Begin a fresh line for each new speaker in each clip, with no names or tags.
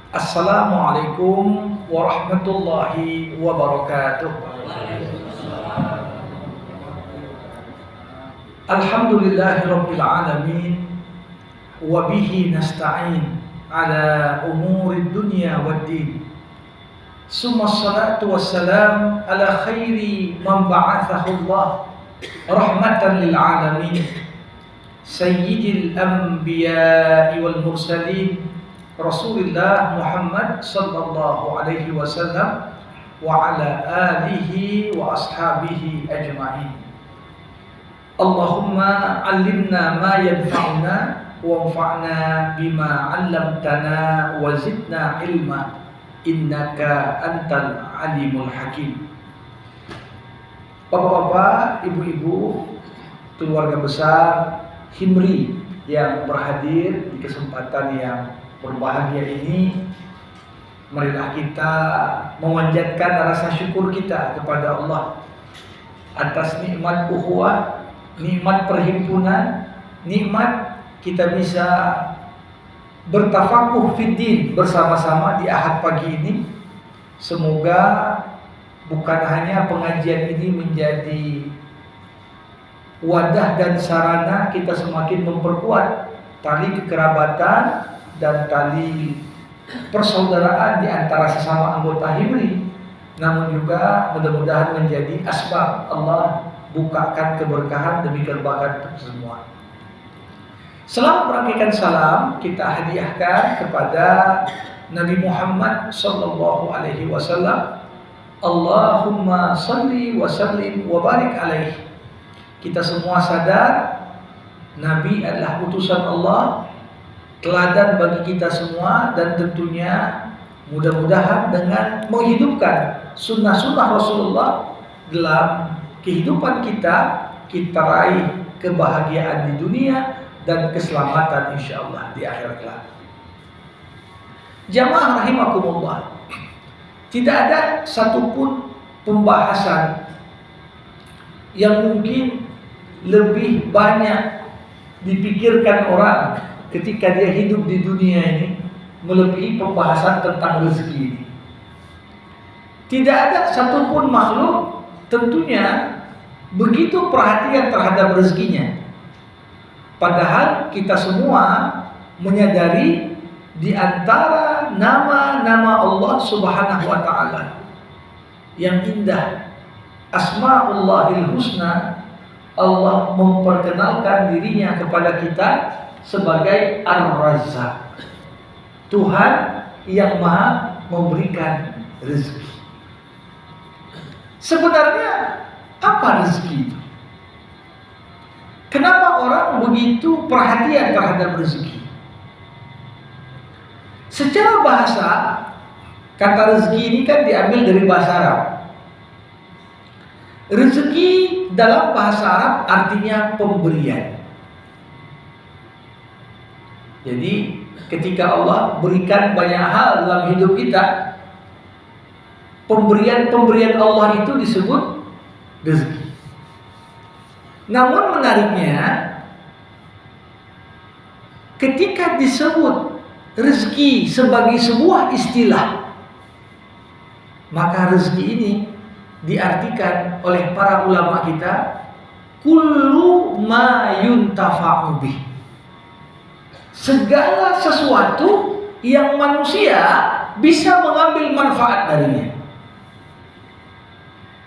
Assalamualaikum warahmatullahi wabarakatuh. Alhamdulillahirabbil alamin wa bihi nasta'in ala umurid dunya waddin. Summa salatu wassalam ala khairi man ba'athahu Allah rahmatan lil alamin sayyidil anbiya'i wal mursalin Rasulullah Muhammad sallallahu alaihi wasallam wa ala alihi wa ashabihi ajma'in. Allahumma 'allimna ma yanfa'una wanfa'na bima 'allamtana wa zidna ilma innaka antal alimul hakim. Bapak-bapak, ibu-ibu, keluarga besar Himri yang berhadir di kesempatan yang berbahagia ini, marilah kita memanjatkan rasa syukur kita kepada Allah atas nikmat ukhuwah, nikmat perhimpunan, nikmat kita bisa bertafakuh fiddin bersama-sama di Ahad pagi ini. Semoga bukan hanya pengajian ini menjadi wadah dan sarana kita semakin memperkuat tali kekerabatan dan tali persaudaraan di antara sesama anggota Himri, namun juga mudah-mudahan menjadi asbab Allah bukakan keberkahan demi keberkahan semua. Selamat merangkaikan salam kita hadiahkan kepada Nabi Muhammad sallallahu alaihi wasallam. Allahumma salli wa sallim wa barik alaihi. Kita semua sadar Nabi adalah utusan Allah, teladan bagi kita semua, dan tentunya mudah-mudahan dengan menghidupkan sunnah-sunnah Rasulullah dalam kehidupan kita, kita raih kebahagiaan di dunia dan keselamatan insyaallah di akhirat kelak. Jamaah rahimakumullah, tidak ada satupun pembahasan yang mungkin lebih banyak dipikirkan orang ketika dia hidup di dunia ini melebihi pembahasan tentang rezeki ini. Tidak ada satupun makhluk tentunya begitu perhatian terhadap rezekinya. Padahal kita semua menyadari di antara nama-nama Allah Subhanahu wa taala yang indah, Asmaullahil Husna, Allah memperkenalkan dirinya kepada kita sebagai Ar-Razzaq, Tuhan yang maha memberikan rezeki. Sebenarnya apa rezeki itu? Kenapa orang begitu perhatian terhadap rezeki? Secara bahasa, kata rezeki ini kan diambil dari bahasa Arab. Rezeki dalam bahasa Arab artinya pemberian. Jadi ketika Allah berikan banyak hal dalam hidup kita, pemberian-pemberian Allah itu disebut rezeki. Namun menariknya, ketika disebut rezeki sebagai sebuah istilah, maka rezeki ini diartikan oleh para ulama kita kullu ma yuntafa'u bih, segala sesuatu yang manusia bisa mengambil manfaat darinya.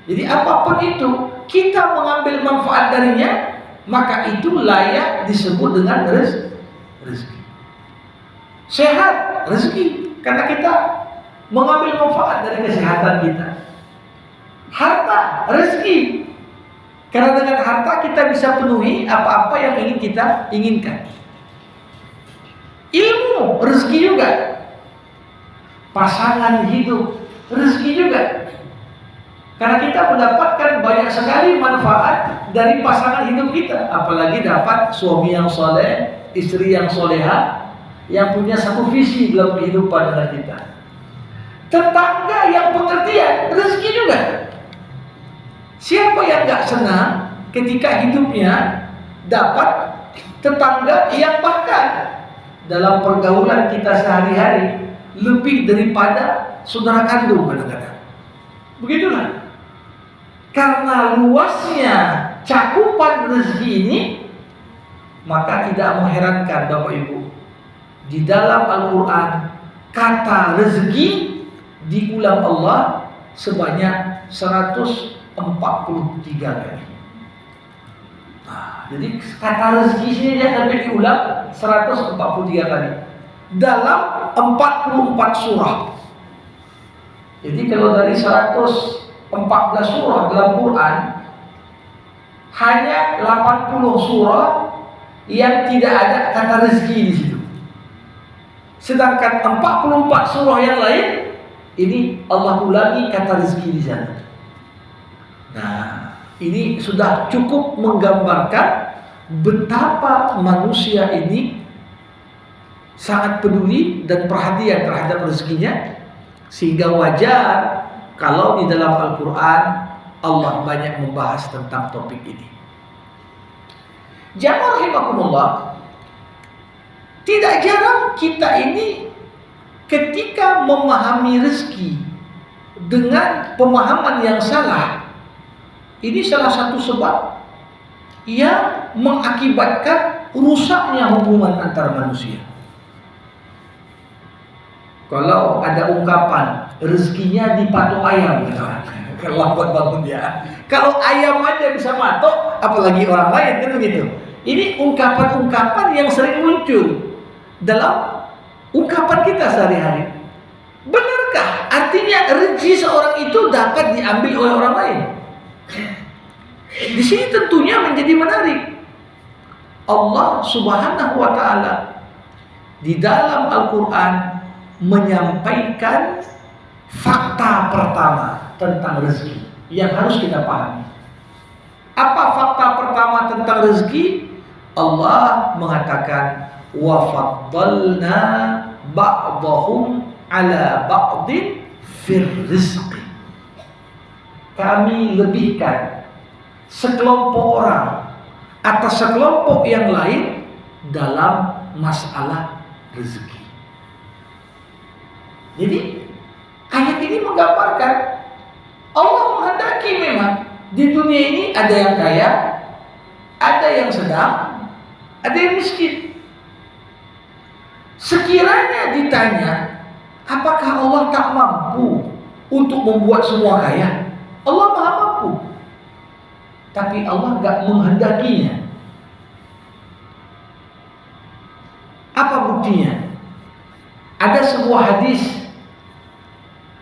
Jadi apapun itu kita mengambil manfaat darinya, maka itu layak disebut dengan rezeki. Sehat, rezeki, karena kita mengambil manfaat dari kesehatan kita. Harta, rezeki, karena dengan harta kita bisa penuhi apa-apa yang ingin kita inginkan. Ilmu, rezeki juga. Pasangan hidup, rezeki juga. Karena kita mendapatkan banyak sekali manfaat dari pasangan hidup kita. Apalagi dapat suami yang soleh, istri yang soleha, yang punya satu visi dalam kehidupan dengan kita. Tetangga yang pengertian, rezeki juga. Siapa yang gak senang ketika hidupnya dapat tetangga yang bahkan dalam pergaulan kita sehari-hari lebih daripada saudara kandung kadang-kadang. Begitulah. Karena luasnya cakupan rezeki ini, maka tidak mengherankan Bapak Ibu, di dalam Al-Quran kata rezeki diulang Allah sebanyak 143 kali. Jadi kata rezeki sini dia akan diulang 143 kali dalam 44 surah. Jadi kalau dari 114 surah dalam Quran, hanya 80 surah yang tidak ada kata rezeki di situ. Sedangkan 44 surah yang lain ini Allah ulangi kata rezeki di sana. Nah, ini sudah cukup menggambarkan betapa manusia ini sangat peduli dan perhatian terhadap rezekinya, sehingga wajar kalau di dalam Al-Quran Allah banyak membahas tentang topik ini. Jamaah rahimakumullah, tidak jarang kita ini ketika memahami rezeki dengan pemahaman yang salah, ini salah satu sebab yang mengakibatkan rusaknya hubungan antar manusia. Kalau ada ungkapan rezekinya dipatok ayam, kalau lambat bangun dia. Kalau ayam aja bisa matok, apalagi orang lain, kan begitu. Ini ungkapan-ungkapan yang sering muncul dalam ungkapan kita sehari-hari. Benarkah artinya rezeki seorang itu dapat diambil oleh orang lain? Di sini tentunya menjadi menarik. Allah Subhanahu wa taala di dalam Al-Qur'an menyampaikan fakta pertama tentang rezeki yang harus kita pahami. Apa fakta pertama tentang rezeki? Allah mengatakan wa faddalna ba'dahum ala ba'din fir rizqi. Kami lebihkan sekelompok orang atas sekelompok yang lain dalam masalah rezeki. Jadi ayat ini menggambarkan Allah menghendaki memang di dunia ini ada yang kaya, ada yang sedang, ada yang miskin. Sekiranya ditanya, apakah Allah tak mampu untuk membuat semua kaya? Allah maha mampu, tapi Allah gak menghendakinya. Apa buktinya? Ada sebuah hadis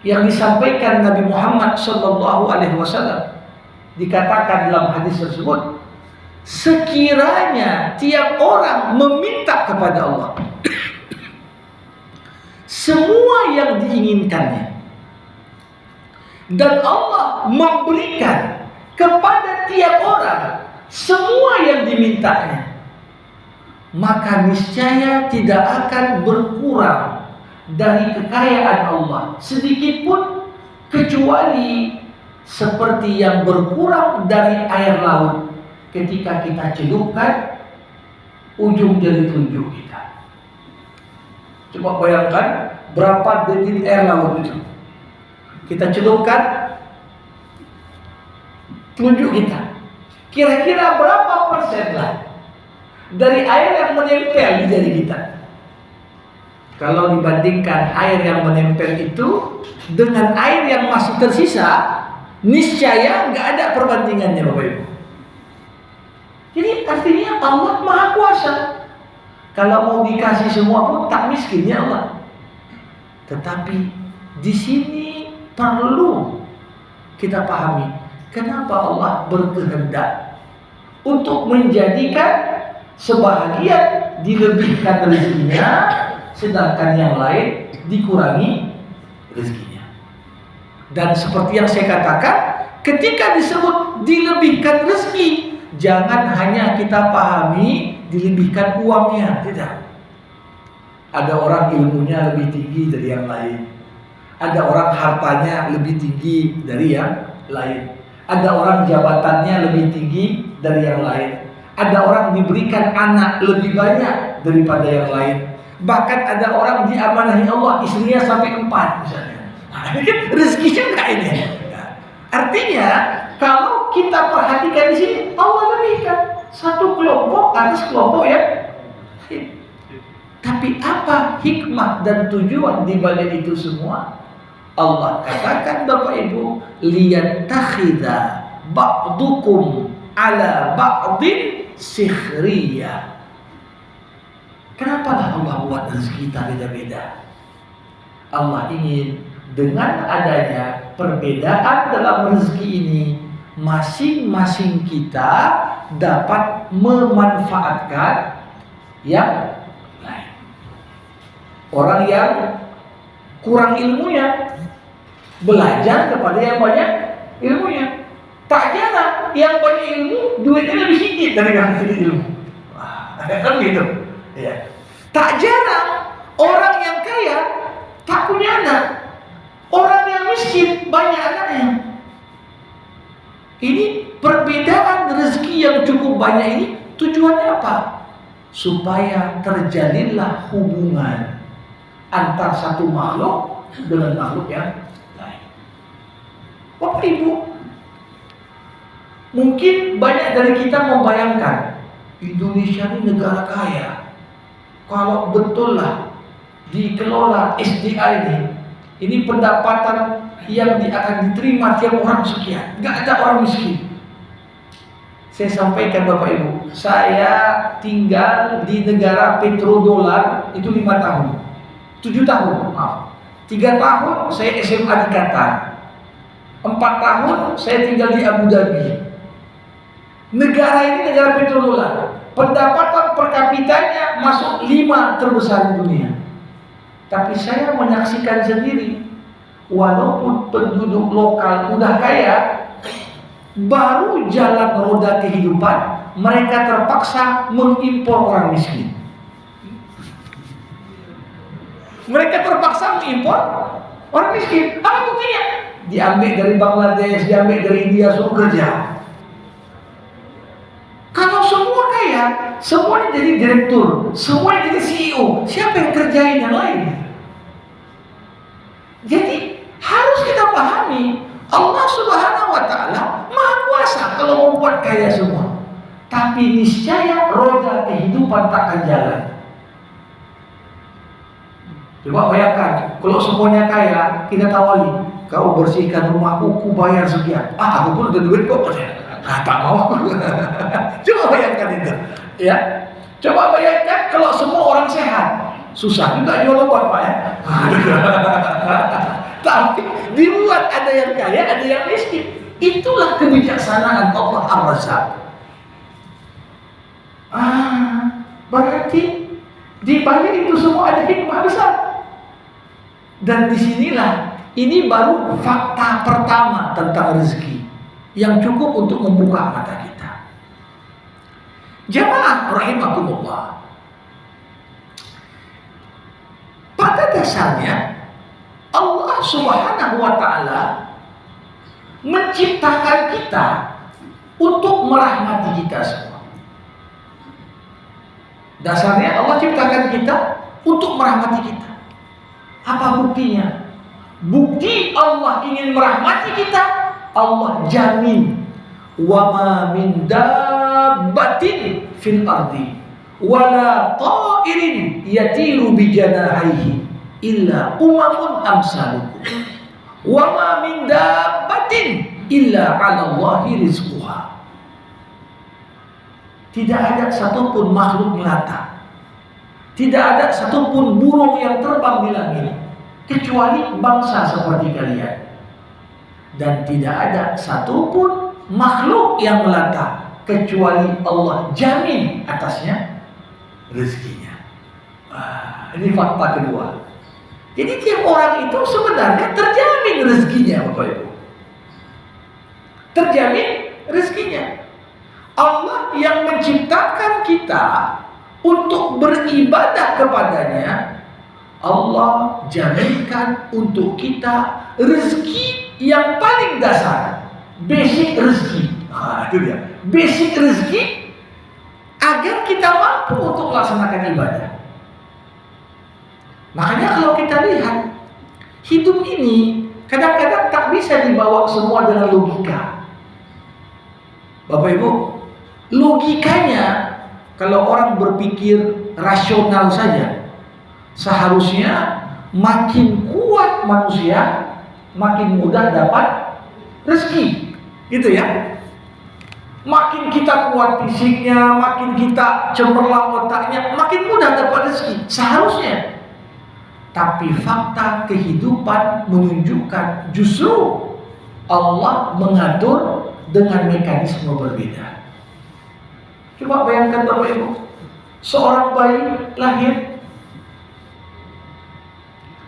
yang disampaikan Nabi Muhammad SAW. Dikatakan dalam hadis tersebut, sekiranya tiap orang meminta kepada Allah semua yang diinginkannya, dan Allah memberikan kepada tiap orang semua yang dimintanya, maka niscaya tidak akan berkurang dari kekayaan Allah sedikit pun, kecuali seperti yang berkurang dari air laut ketika kita celupkan ujung jari telunjuk kita. Coba bayangkan berapa detik air laut itu. Kita celupkan telunjuk kita. Kira-kira berapa persen lah dari air yang menempel di jari kita? Kalau dibandingkan air yang menempel itu dengan air yang masih tersisa, niscaya nggak ada perbandingannya, Bapak Ibu. Jadi artinya Allah Maha Kuasa. Kalau mau dikasih semua pun tak miskinnya Allah. Tetapi di sini perlu kita pahami kenapa Allah berkehendak untuk menjadikan sebahagian dilebihkan rezekinya, sedangkan yang lain dikurangi rezekinya. Dan seperti yang saya katakan, ketika disebut dilebihkan rezeki, jangan hanya kita pahami dilebihkan uangnya, tidak. Ada orang ilmunya lebih tinggi dari yang lain, ada orang hartanya lebih tinggi dari yang lain, ada orang jabatannya lebih tinggi dari yang lain, ada orang diberikan anak lebih banyak daripada yang lain, Bahkan ada orang diamanahi Allah istrinya sampai 4 misalnya. Nah, ini kan rezeki juga ini. Nah, artinya kalau kita perhatikan di sini Allah lebihkan satu kelompok atas kelompok yang lain. Tapi apa hikmah dan tujuan di balik itu semua? Allah katakan Bapak Ibu, liyattakhidha ba'dukum ala ba'din sikhriyah. Kenapa lah Allah buat rezeki kita beda-beda? Allah ingin dengan adanya perbedaan dalam rezeki ini, masing-masing kita dapat memanfaatkan yang lain. Orang yang kurang ilmunya belajar kepada yang banyak ilmunya. Tak jarang yang banyak ilmu duitnya lebih sedikit dari yang sedikit ilmu. Wah, kan gitu. Ya. Tak jarang orang yang kaya tak punya anak. Orang yang miskin banyak anaknya. Ini perbedaan rezeki yang cukup banyak ini tujuannya apa? Supaya terjalinlah hubungan antar satu makhluk dengan makhluk yang lain. Bapak Ibu, mungkin banyak dari kita membayangkan Indonesia ini negara kaya. Kalau betul lah dikelola SDA ini pendapatan yang akan diterima tiap orang sekian, nggak ada orang miskin. Saya sampaikan Bapak Ibu, saya tinggal di negara petrodolar itu 5 tahun, 7 tahun, maaf. 3 tahun saya SMA di Qatar, 4 tahun saya tinggal di Abu Dhabi. Negara ini negara petrodolar. Pendapatan per kapitanya masuk 5 terbesar di dunia. Tapi saya menyaksikan sendiri, walaupun penduduk lokal udah kaya, baru jalan roda kehidupan, mereka terpaksa mengimpor orang miskin. Mereka terpaksa mengimpor orang miskin. Apa buktinya? Diambil dari Bangladesh, diambil dari India, suruh kerja. Kalau semua kaya, semuanya jadi direktur, semuanya jadi CEO, siapa yang kerjain yang lain? Jadi harus kita pahami, Allah Subhanahu wa Ta'ala Maha Kuasa kalau membuat kaya semua. Tapi niscaya roda kehidupan tak akan jalan. Coba bayangkan, kalau semuanya kaya, kita tawari, kau bersihkan rumahku, ku bayar sekian. Aku pun udah duit kok. Tak mau. Coba bayangkan itu, ya. Coba bayangkan kalau semua orang sehat, susah juga jual obat Pak ya. Tapi dibuat ada yang kaya, ada yang miskin. Itulah kebijaksanaan Allah Ar-Razzaq. Berarti di balik itu semua ada hikmah besar. Dan disinilah ini baru fakta pertama tentang rezeki yang cukup untuk membuka mata kita. Jamaah rahimakumullah. Pada dasarnya Allah Subhanahu wa Ta'ala menciptakan kita untuk merahmati kita semua. Dasarnya Allah ciptakan kita untuk merahmati kita. Apa buktinya? Bukti Allah ingin merahmati kita, Allah jamin, wa ma min dabbatin fil ardi wala ta'irin yatiru bi janahihi illa umamun amsalukum wa ma min dabbatin illa 'ala Allahi rizquha. Tidak ada satupun makhluk melata, tidak ada satupun burung yang terbang di langit kecuali bangsa seperti kalian. Dan tidak ada satupun makhluk yang melata kecuali Allah jamin atasnya rezekinya. Ini fakta kedua. Jadi tiap orang itu sebenarnya terjamin rezekinya, Bapak Ibu. Terjamin rezekinya. Allah yang menciptakan kita untuk beribadah kepadanya, Allah jaminkan untuk kita rezeki yang paling dasar, basic rezeki. Itu dia, basic rezeki agar kita mampu untuk melaksanakan ibadah. Makanya kalau kita lihat hidup ini kadang-kadang tak bisa dibawa semua dengan logika. Bapak Ibu, logikanya kalau orang berpikir rasional saja, seharusnya makin kuat manusia, makin mudah dapat rezeki, gitu ya. Makin kita kuat fisiknya, makin kita cemerlang otaknya, makin mudah dapat rezeki, seharusnya. Tapi fakta kehidupan menunjukkan justru Allah mengatur dengan mekanisme berbeda. Coba bayangkan Bapak Ibu, seorang bayi lahir,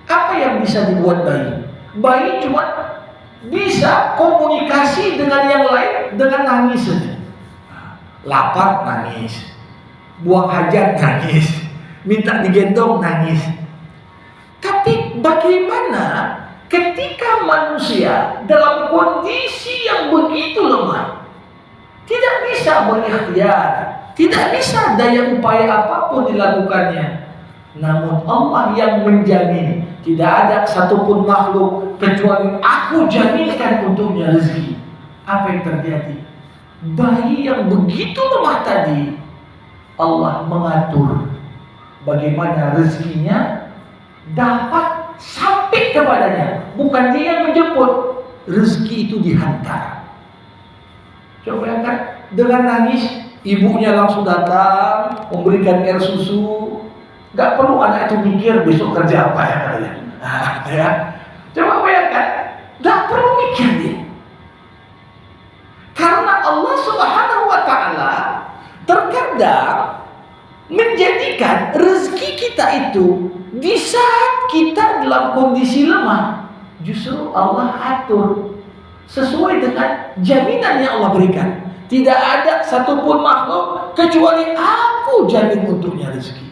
apa yang bisa dibuat bayi? Bayi cuma bisa komunikasi dengan yang lain dengan nangis saja. Lapar nangis, buang hajat nangis, minta digendong nangis. Tapi bagaimana ketika manusia dalam kondisi yang begitu lemah, tidak bisa berikhtiar, tidak bisa daya upaya apapun dilakukannya, namun Allah yang menjamin, tidak ada satupun makhluk kecuali aku jaminkan untuknya rezeki. Apa yang terjadi? Bayi yang begitu lemah tadi, Allah mengatur bagaimana rezekinya dapat sampai kepadanya. Bukan dia yang menjemput, rezeki itu dihantar. Coba bayangkan, dengan nangis ibunya langsung datang memberikan air susu. Gak perlu anak itu mikir besok kerja apa ya kalian. Ya. Coba bayangkan, gak perlu mikir dia. Karena Allah Subhanahu wa Ta'ala terkadang menjadikan rezeki kita itu di saat kita dalam kondisi lemah, justru Allah atur sesuai dengan jaminan yang Allah berikan. Tidak ada satupun makhluk kecuali aku jamin untuknya rezeki.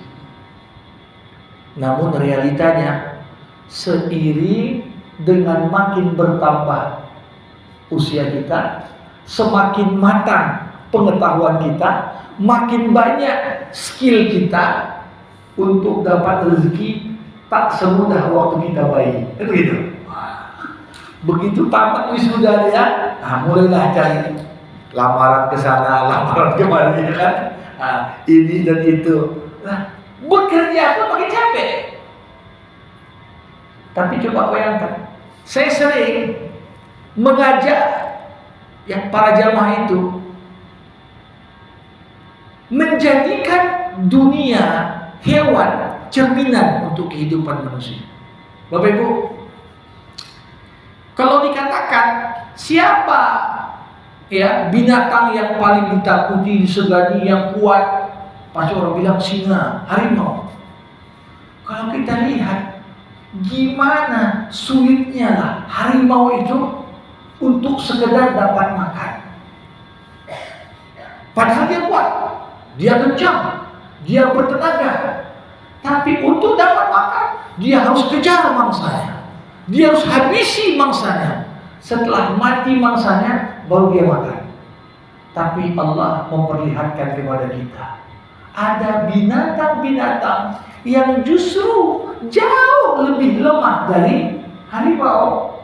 Namun realitanya, seiring dengan makin bertambah usia kita, semakin matang pengetahuan kita, makin banyak skill kita untuk dapat rezeki, tak semudah waktu kita bayi. Itu gitu. Begitu tamat wisuda dia, mulailah cari lamaran ke sana, lamaran kemari, kan? Ini dan itu. Bekerja pun makin capek. Tapi coba bayangkan, saya sering mengajak yang para jamaah itu menjadikan dunia hewan cerminan untuk kehidupan manusia. Bapak Ibu, kalau dikatakan siapa ya binatang yang paling ditakuti, disegani, yang kuat, pasti orang bilang singa, harimau. Kalau kita lihat gimana sulitnya lah harimau itu untuk sekedar dapat makan. Padahal dia kuat, dia kencang, dia bertenaga. Tapi untuk dapat makan, dia harus kejar mangsanya. Dia harus habisi mangsanya. Setelah mati mangsanya, baru dia makan. Tapi Allah memperlihatkan kepada kita, ada binatang-binatang yang justru jauh lebih lemah dari harimau.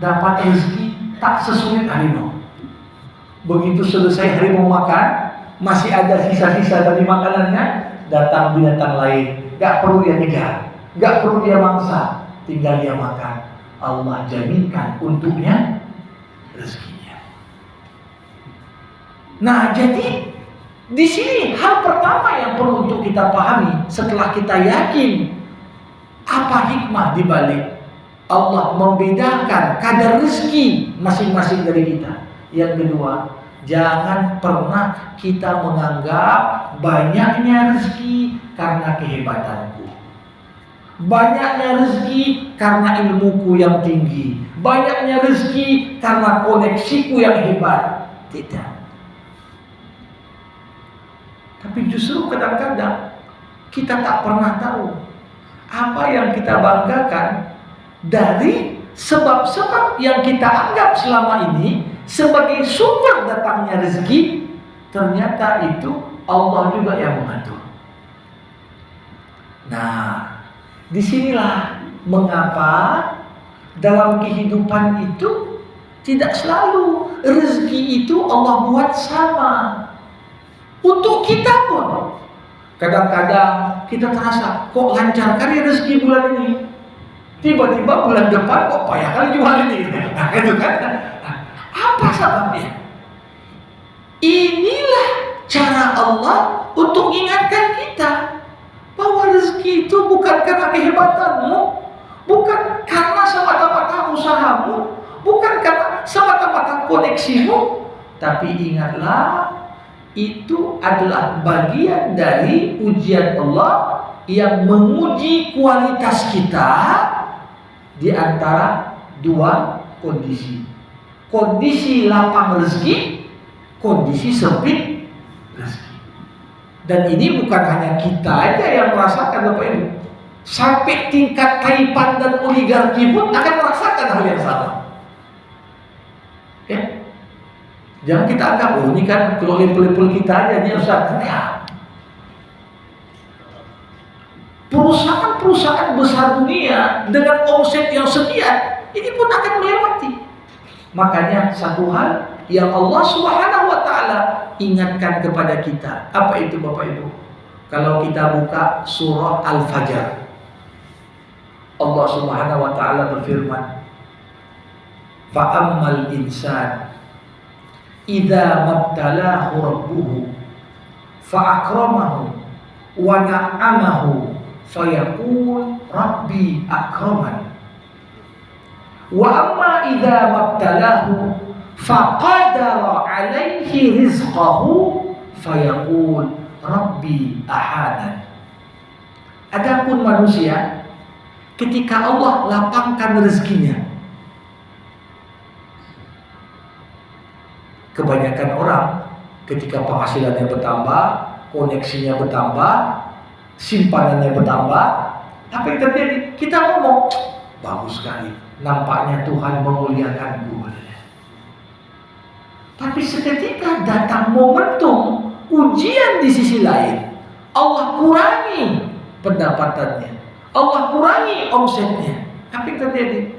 Dapat rezeki tak sesulit harimau. Begitu selesai harimau makan, masih ada sisa-sisa dari makanannya, datang binatang lain. Gak perlu dia kejar, gak perlu dia mangsa, tinggal dia makan. Allah jaminkan untuknya rezekinya. Nah, jadi di sini hal pertama yang perlu untuk kita pahami setelah kita yakin apa hikmah di balik Allah membedakan kadar rezeki masing-masing dari kita. Yang kedua, jangan pernah kita menganggap banyaknya rezeki karena kehebatanku, banyaknya rezeki karena ilmuku yang tinggi, banyaknya rezeki karena koneksiku yang hebat. Tidak. Tapi justru kadang-kadang kita tak pernah tahu apa yang kita banggakan dari sebab-sebab yang kita anggap selama ini sebagai sumber datangnya rezeki, ternyata itu Allah juga yang mengatur. Nah, Disinilah mengapa dalam kehidupan itu tidak selalu rezeki itu Allah buat sama. Untuk kita pun kadang-kadang kita terasa kok lancar kali rezeki bulan ini, tiba-tiba bulan depan kok payah kali jual ini. Nah, itu kan. Apa sebabnya? Inilah cara Allah untuk ingatkan kita bahwa rezeki itu bukan karena kehebatanmu, bukan karena semata-mata usahamu, bukan karena semata-mata koneksimu, tapi ingatlah itu adalah bagian dari ujian Allah yang menguji kualitas kita di antara dua kondisi. Kondisi lapang rezeki, kondisi sempit rezeki. Dan ini bukan hanya kita aja yang merasakan, Bapak Ibu. Sampai tingkat taipan dan oligarki pun akan merasakan hal yang sama. Ya. Jangan kita anggap, oh ini kan kalau level-level kita aja dia Ustaz. Ya. Perusahaan-perusahaan besar dunia dengan omset yang sekian, ini pun akan melewati. Makanya satu hal yang Allah Subhanahu wa taala ingatkan kepada kita. Apa itu Bapak Ibu? Kalau kita buka surah Al-Fajr, Allah Subhanahu wa taala berfirman, "Fa'ammal insan idza mabtalahu rabbuhu fa'akramahu wa na'amahu fayaqul rabbi akraman wa amma idza mabtalahu faqadara alaihi rizqahu fayaqul rabbi ahadan." Adapun manusia, ketika Allah lapangkan rezekinya, kebanyakan orang ketika penghasilannya bertambah, koneksinya bertambah, simpanannya bertambah, apa yang terjadi? Kita ngomong, bagus sekali, nampaknya Tuhan memuliakanku. Tapi seketika datang momentum ujian di sisi lain, Allah kurangi pendapatannya, Allah kurangi omsetnya. Apa yang terjadi?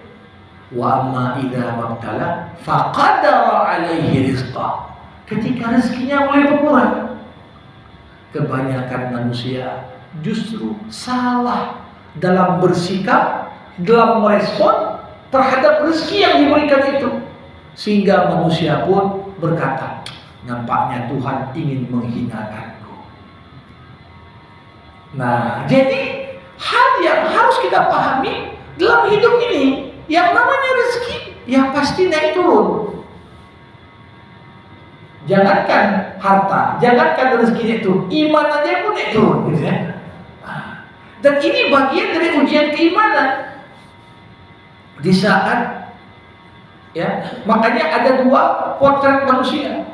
Wa amma idza mabtala faqadara alaihi rizqah. Ketika rezekinya mulai berkurang, kebanyakan manusia justru salah dalam bersikap, dalam merespon terhadap rezeki yang diberikan itu, sehingga manusia pun berkata, nampaknya Tuhan ingin menghinakanku. Nah, jadi hal yang harus kita pahami dalam hidup ini, yang namanya rezeki, ya pasti naik turun. Jangankan harta, jangankan rezeki itu, iman aja pun naik turun, gitu ya. Dan ini bagian dari ujian keimanan. Di saat, ya, makanya ada dua potret manusia.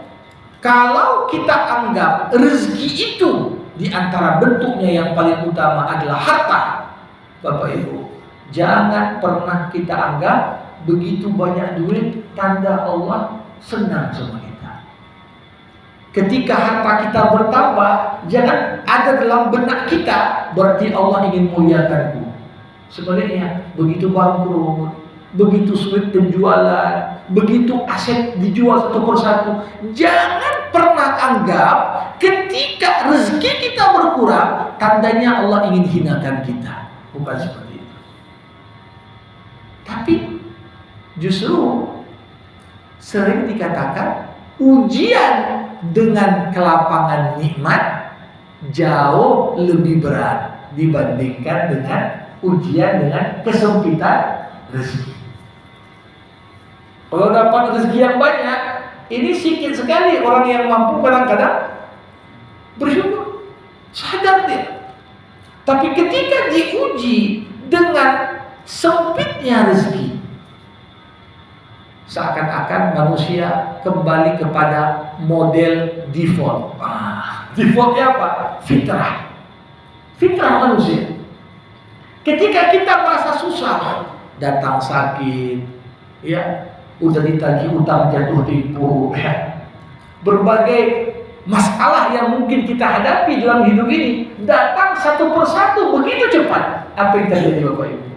Kalau kita anggap rezeki itu di antara bentuknya yang paling utama adalah harta, Bapak Ibu, jangan pernah kita anggap begitu banyak duit tanda Allah senang sama kita. Ketika harta kita bertambah, jangan ada dalam benak kita berarti Allah ingin muliakanku. Sebaliknya, begitu bangkrut, begitu sulit penjualan, begitu aset dijual satu persatu, jangan pernah anggap ketika rezeki kita berkurang tandanya Allah ingin hinakan kita. Bukan seperti itu. Tapi justru sering dikatakan ujian dengan kelapangan nikmat jauh lebih berat dibandingkan dengan ujian dengan kesempitan rezeki. Kalau dapat rezeki yang banyak, ini sedikit sekali orang yang mampu kadang-kadang bersyukur, sadar dia. Tapi ketika diuji dengan sempitnya rezeki, seakan-akan manusia kembali kepada model default. Defaultnya apa? Fitrah. Fitrah manusia. Ketika kita merasa susah, datang sakit, ya, udah ditagih utang jatuh tempo, ya, berbagai masalah yang mungkin kita hadapi dalam hidup ini datang satu persatu begitu cepat. Apa yang terjadi Bapak Ibu?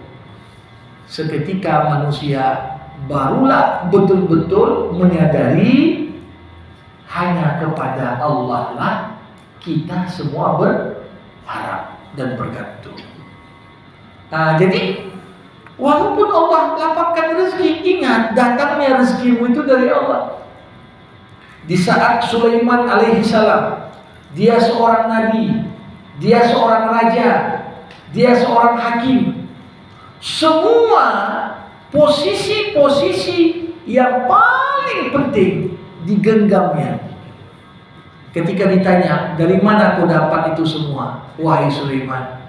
Seketika manusia barulah betul-betul menyadari hanya kepada Allah lah kita semua berharap dan bergantung. Nah, jadi walaupun Allah lapangkan rezeki, ingat datangnya rezekimu itu dari Allah. Di saat Sulaiman alaihi salam, dia seorang nabi, dia seorang raja, dia seorang hakim. Semua posisi-posisi yang paling penting digenggamnya. Ketika ditanya, dari mana kau dapat itu semua, wahai Sulaiman?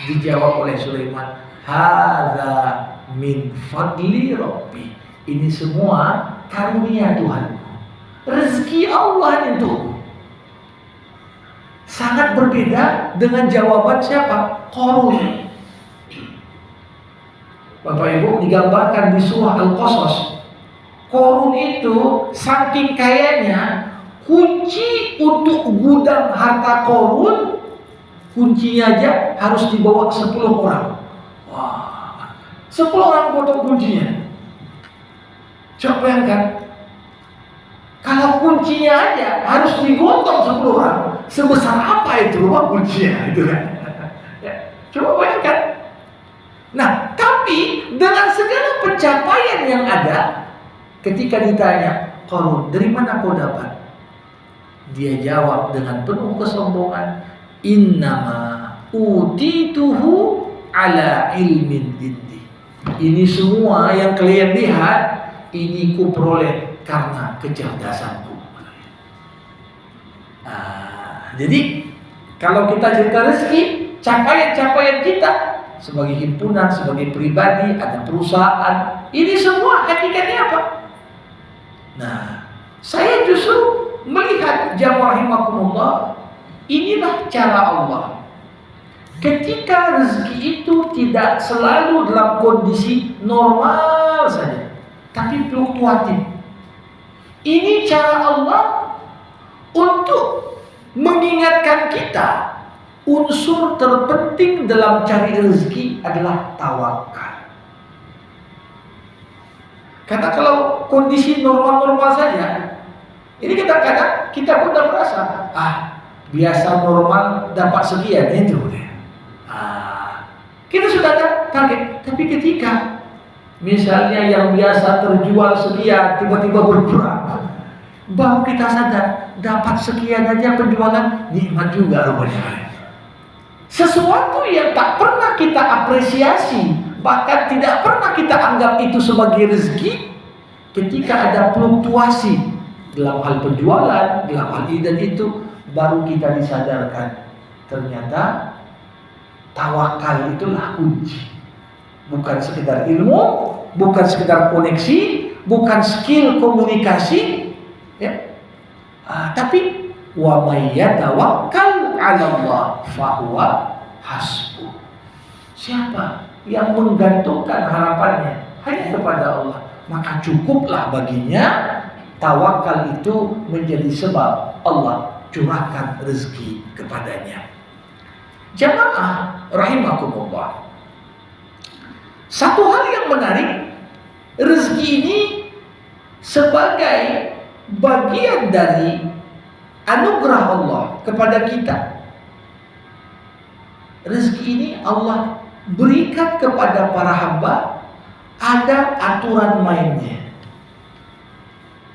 Dijawab oleh Sulaiman, hadza min fadli Rabbi. Ini semua karunia Tuhan. Rezeki Allah itu. Sangat berbeda dengan jawaban siapa? Qarun. Bapak Ibu, digambarkan di surah Al-Qasas. Qarun itu saking kayanya, kunci untuk gudang harta Qarun, kuncinya aja harus dibawa 10 orang. Wah, 10 orang potong kuncinya. Coba bayangkan, kalau kuncinya aja harus digotong 10 orang, sebesar apa itu rumah kuncinya, itu kan? Ya, coba bayangkan. Nah, tapi dengan segala pencapaian yang ada, ketika ditanya, Qarun, dari mana kau dapat? Dia jawab dengan penuh kesombongan, innama utituhu ala ilmin indi. Ini semua yang kalian lihat, ini ku peroleh karena kecerdasanku. Jadi kalau kita cerita rezeki, capaian-capaian kita sebagai himpunan, sebagai pribadi, ada perusahaan, ini semua hakikatnya apa? Nah, saya justru melihat jamaah rahimakumullah, inilah cara Allah. Ketika rezeki itu tidak selalu dalam kondisi normal saja, tapi fluktuatif. Ini cara Allah untuk mengingatkan kita, unsur terpenting dalam cari rezeki adalah tawakal. Karena kalau kondisi normal-normal saja, ini kita kadang kita pun tak merasa, biasa normal dapat sekian itu. Kita sudah target. Tapi ketika misalnya yang biasa terjual sekian tiba-tiba berkurang, baru kita sadar dapat sekian aja penjualan, nikmat juga rupanya. Sesuatu yang tak pernah kita apresiasi, bahkan tidak pernah kita anggap itu sebagai rezeki, ketika ada fluktuasi dalam hal penjualan, dalam hal ini dan itu, baru kita disadarkan ternyata tawakal itulah kunci. Bukan sekedar ilmu, bukan sekedar koneksi, bukan skill komunikasi, ya. Tapi wa may yatawakkal 'ala Allah fahuwa hasbuh. Siapa yang menggantungkan harapannya hanya kepada Allah, maka cukuplah baginya. Tawakal itu menjadi sebab Allah curahkan rezeki kepadanya. Jamaah rahimakumullah, satu hal yang menarik, rezeki ini sebagai bagian dari anugerah Allah kepada kita. Rezeki ini Allah berikan kepada para hamba, ada aturan mainnya.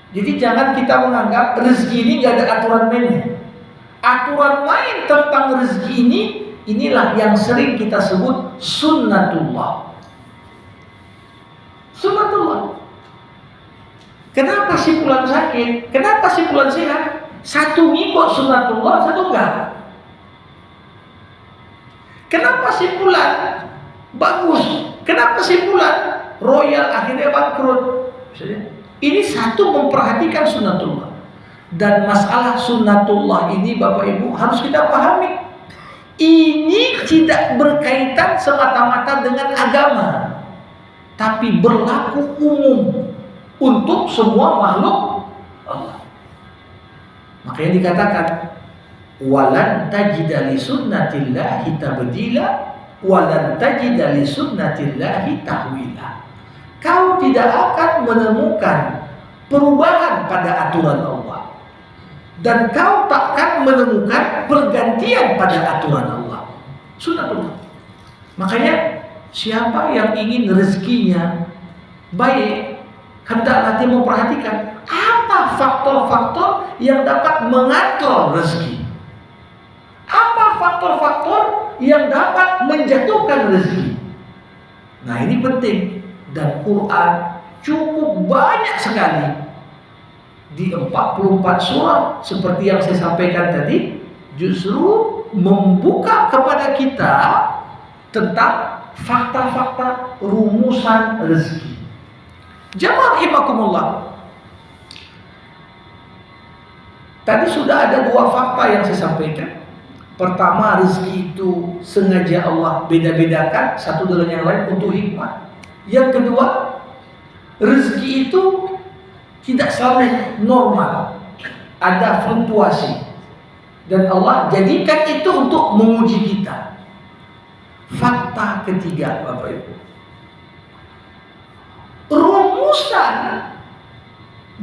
Jadi jangan kita menganggap rezeki ini gak ada aturan mainnya. Aturan main tentang rezeki ini, inilah yang sering kita sebut sunnatullah. Sunnatullah. Kenapa si fulan sakit? Kenapa si fulan sehat? Satu ngikut sunnatullah, satu enggak. Kenapa si fulan bagus? Kenapa si fulan royal akhirnya bangkrut? Ini satu memperhatikan sunnatullah. Dan masalah sunnatullah ini Bapak Ibu harus kita pahami. Ini tidak berkaitan semata-mata dengan agama, tapi berlaku umum untuk semua makhluk Allah. Makanya dikatakan walan tajida li sunnatillahi tabdila, walan tajida li sunnatillahi tahwila. Kau tidak akan menemukan perubahan pada aturan Allah, dan kau takkan menemukan pergantian pada aturan Allah. Sunnatullah. Makanya siapa yang ingin rezekinya baik, hendaklah dia memperhatikan apa faktor-faktor yang dapat mengatur rezeki. Apa faktor-faktor yang dapat menjatuhkan rezeki. Nah, ini penting, dan Quran cukup banyak sekali di 44 surah seperti yang saya sampaikan tadi, justru membuka kepada kita tentang fakta-fakta rumusan rezeki. Jamaah rahimakumullah. Tadi sudah ada dua fakta yang saya sampaikan. Pertama, rezeki itu sengaja Allah beda-bedakan satu dengan yang lain untuk hikmah. Yang kedua, rezeki itu tidak selalu normal, ada fluktuasi, dan Allah jadikan itu untuk menguji kita. Fakta ketiga, Bapak Ibu, rumusan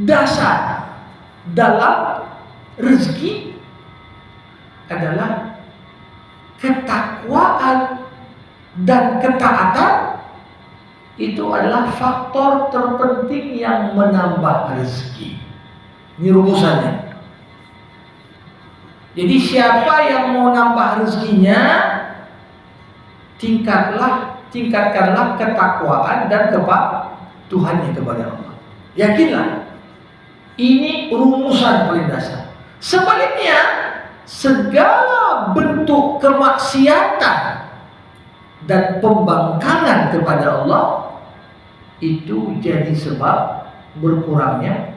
dasar dalam rezeki adalah ketakwaan dan ketaatan. Itu adalah faktor terpenting yang menambah rezeki. Ini rumusannya. Jadi siapa yang mau nambah rezekinya, tingkatkanlah ketakwaan dan kepatuhannya kepada Allah. Yakinlah, ini rumusan paling dasar. Sebaliknya, segala bentuk kemaksiatan dan pembangkangan kepada Allah itu jadi sebab berkurangnya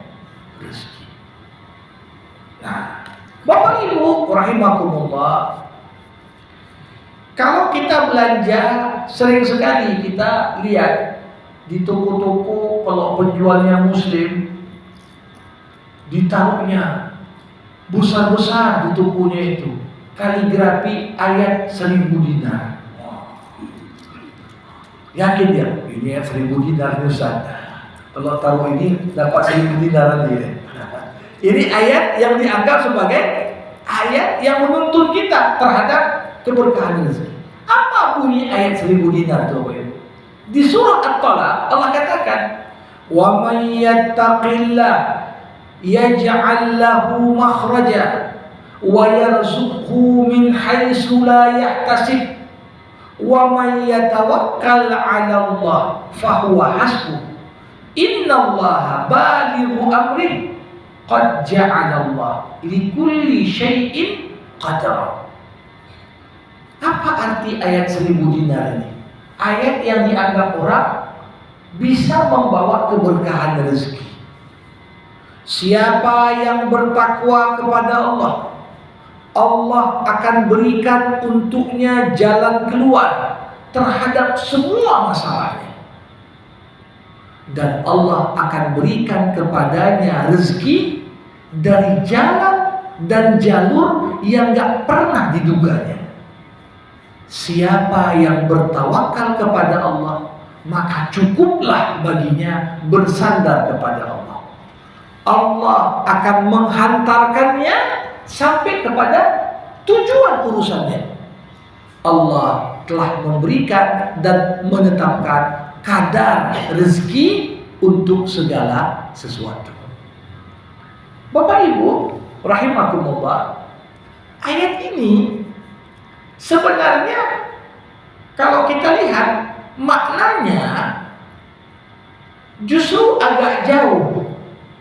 rezeki. Nah, Bapak Ibu rahimakumullah, kalau kita belanja, sering sekali kita lihat di toko-toko kalau penjualnya muslim, ditaruhnya besar-besar di tokonya itu kaligrafi ayat 1000 dinar. Yakin dia, ini 1000 dinar Ustaz. Kalau taruh ini dapat 1000 dinar dia. Ini ayat yang dianggap sebagai ayat yang menuntun kita terhadap keberkahan rezeki. Apa bunyi ayat 1000 dinar itu, Bapak Ibu? Di surah At-Talaq Allah katakan, "Wa may yattaqillah yaj'al lahu makhraja wa yarzuqhu min haitsu la yahtasib wa may yatawakkal 'ala Allah fa huwa hasbuh innallaha balighu amrihi qad ja'ala Allah likulli syai'in qadara." Apa arti ayat 1000 dinar ini? Ayat yang dianggap orang bisa membawa keberkahan rezeki. Siapa yang bertakwa kepada Allah, Allah akan berikan untuknya jalan keluar terhadap semua masalahnya. Dan Allah akan berikan kepadanya rezeki dari jalan dan jalur yang gak pernah diduganya. Siapa yang bertawakal kepada Allah, maka cukuplah baginya bersandar kepada Allah. Allah akan menghantarkannya sampai kepada tujuan urusannya. Allah telah memberikan dan menetapkan kadar rezeki untuk segala sesuatu. Bapak Ibu rahimakumullah, ayat ini sebenarnya kalau kita lihat maknanya justru agak jauh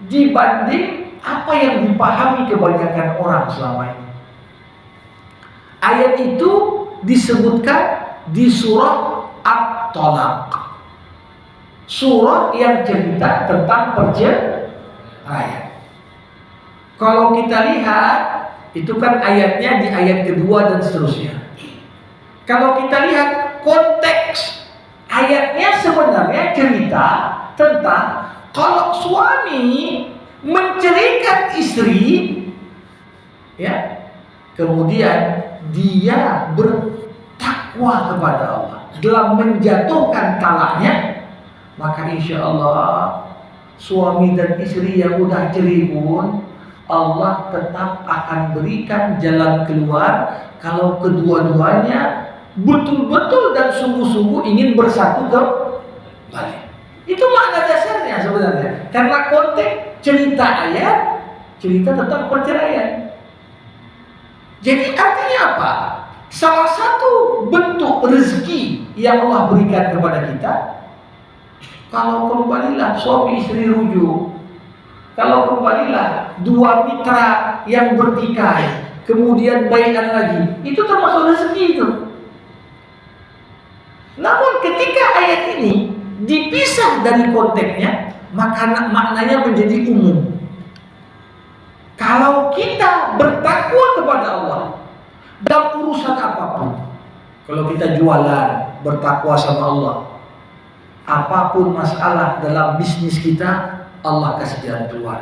dibanding apa yang dipahami kebanyakan orang selama ini. Ayat itu disebutkan di surah At-Talaq, surah yang cerita tentang perceraian. Kalau kita lihat, itu kan ayatnya di ayat kedua dan seterusnya. Kalau kita lihat konteks ayatnya, sebenarnya cerita tentang kalau suami menceraikan istri, ya, kemudian dia takwa kepada Allah, dalam menjatuhkan talaknya, maka insya Allah suami dan istri yang udah cerai pun Allah tetap akan berikan jalan keluar kalau kedua-duanya betul-betul dan sungguh-sungguh ingin bersatu kembali. Itu makna dasarnya sebenarnya. Karena konteks cerita ayat, cerita tentang perceraian. Jadi artinya apa? Salah satu bentuk rezeki yang Allah berikan kepada kita, kalau kembalilah suami istri rujuk, kalau kembalilah dua mitra yang bertikai, kemudian baikan lagi, itu termasuk rezeki itu. Namun ketika ayat ini dipisah dari konteksnya, maka maknanya menjadi umum. Kalau kita bertakwa kepada Allah dalam urusan apapun, kalau kita jualan bertakwa sama Allah, apapun masalah dalam bisnis kita, Allah kasih jalan keluar.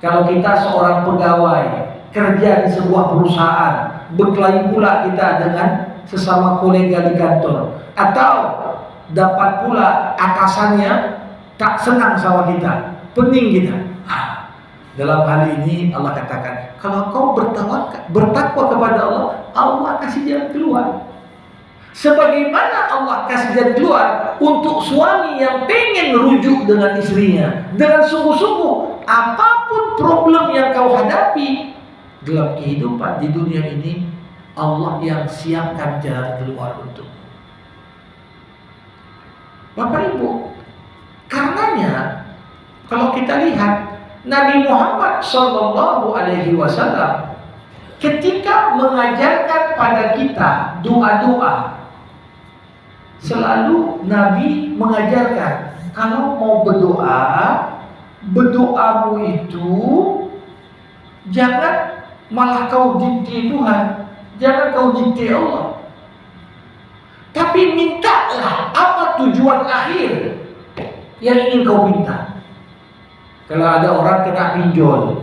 Kalau kita seorang pegawai kerja di sebuah perusahaan, berkelahi pula kita dengan sesama kolega di kantor, atau dapat pula atasannya tak senang sama kita, pening kita. Dalam hal ini Allah katakan, kalau kau bertakwa kepada Allah, Allah kasih jalan keluar. Sebagaimana Allah kasih jalan keluar untuk suami yang pengen rujuk dengan istrinya dengan sungguh-sungguh, apapun problem yang kau hadapi dalam kehidupan di dunia ini, Allah yang siapkan jalan keluar untuk Bapak Ibu. Karenanya kalau kita lihat Nabi Muhammad SAW ketika mengajarkan pada kita doa-doa, selalu Nabi mengajarkan kalau mau berdoa, berdoamu itu jangan malah kau dikti Tuhan, jangan kau dikti Allah, tapi mintalah apa tujuan akhir yang ingin kau minta. Kalau ada orang kena pinjol,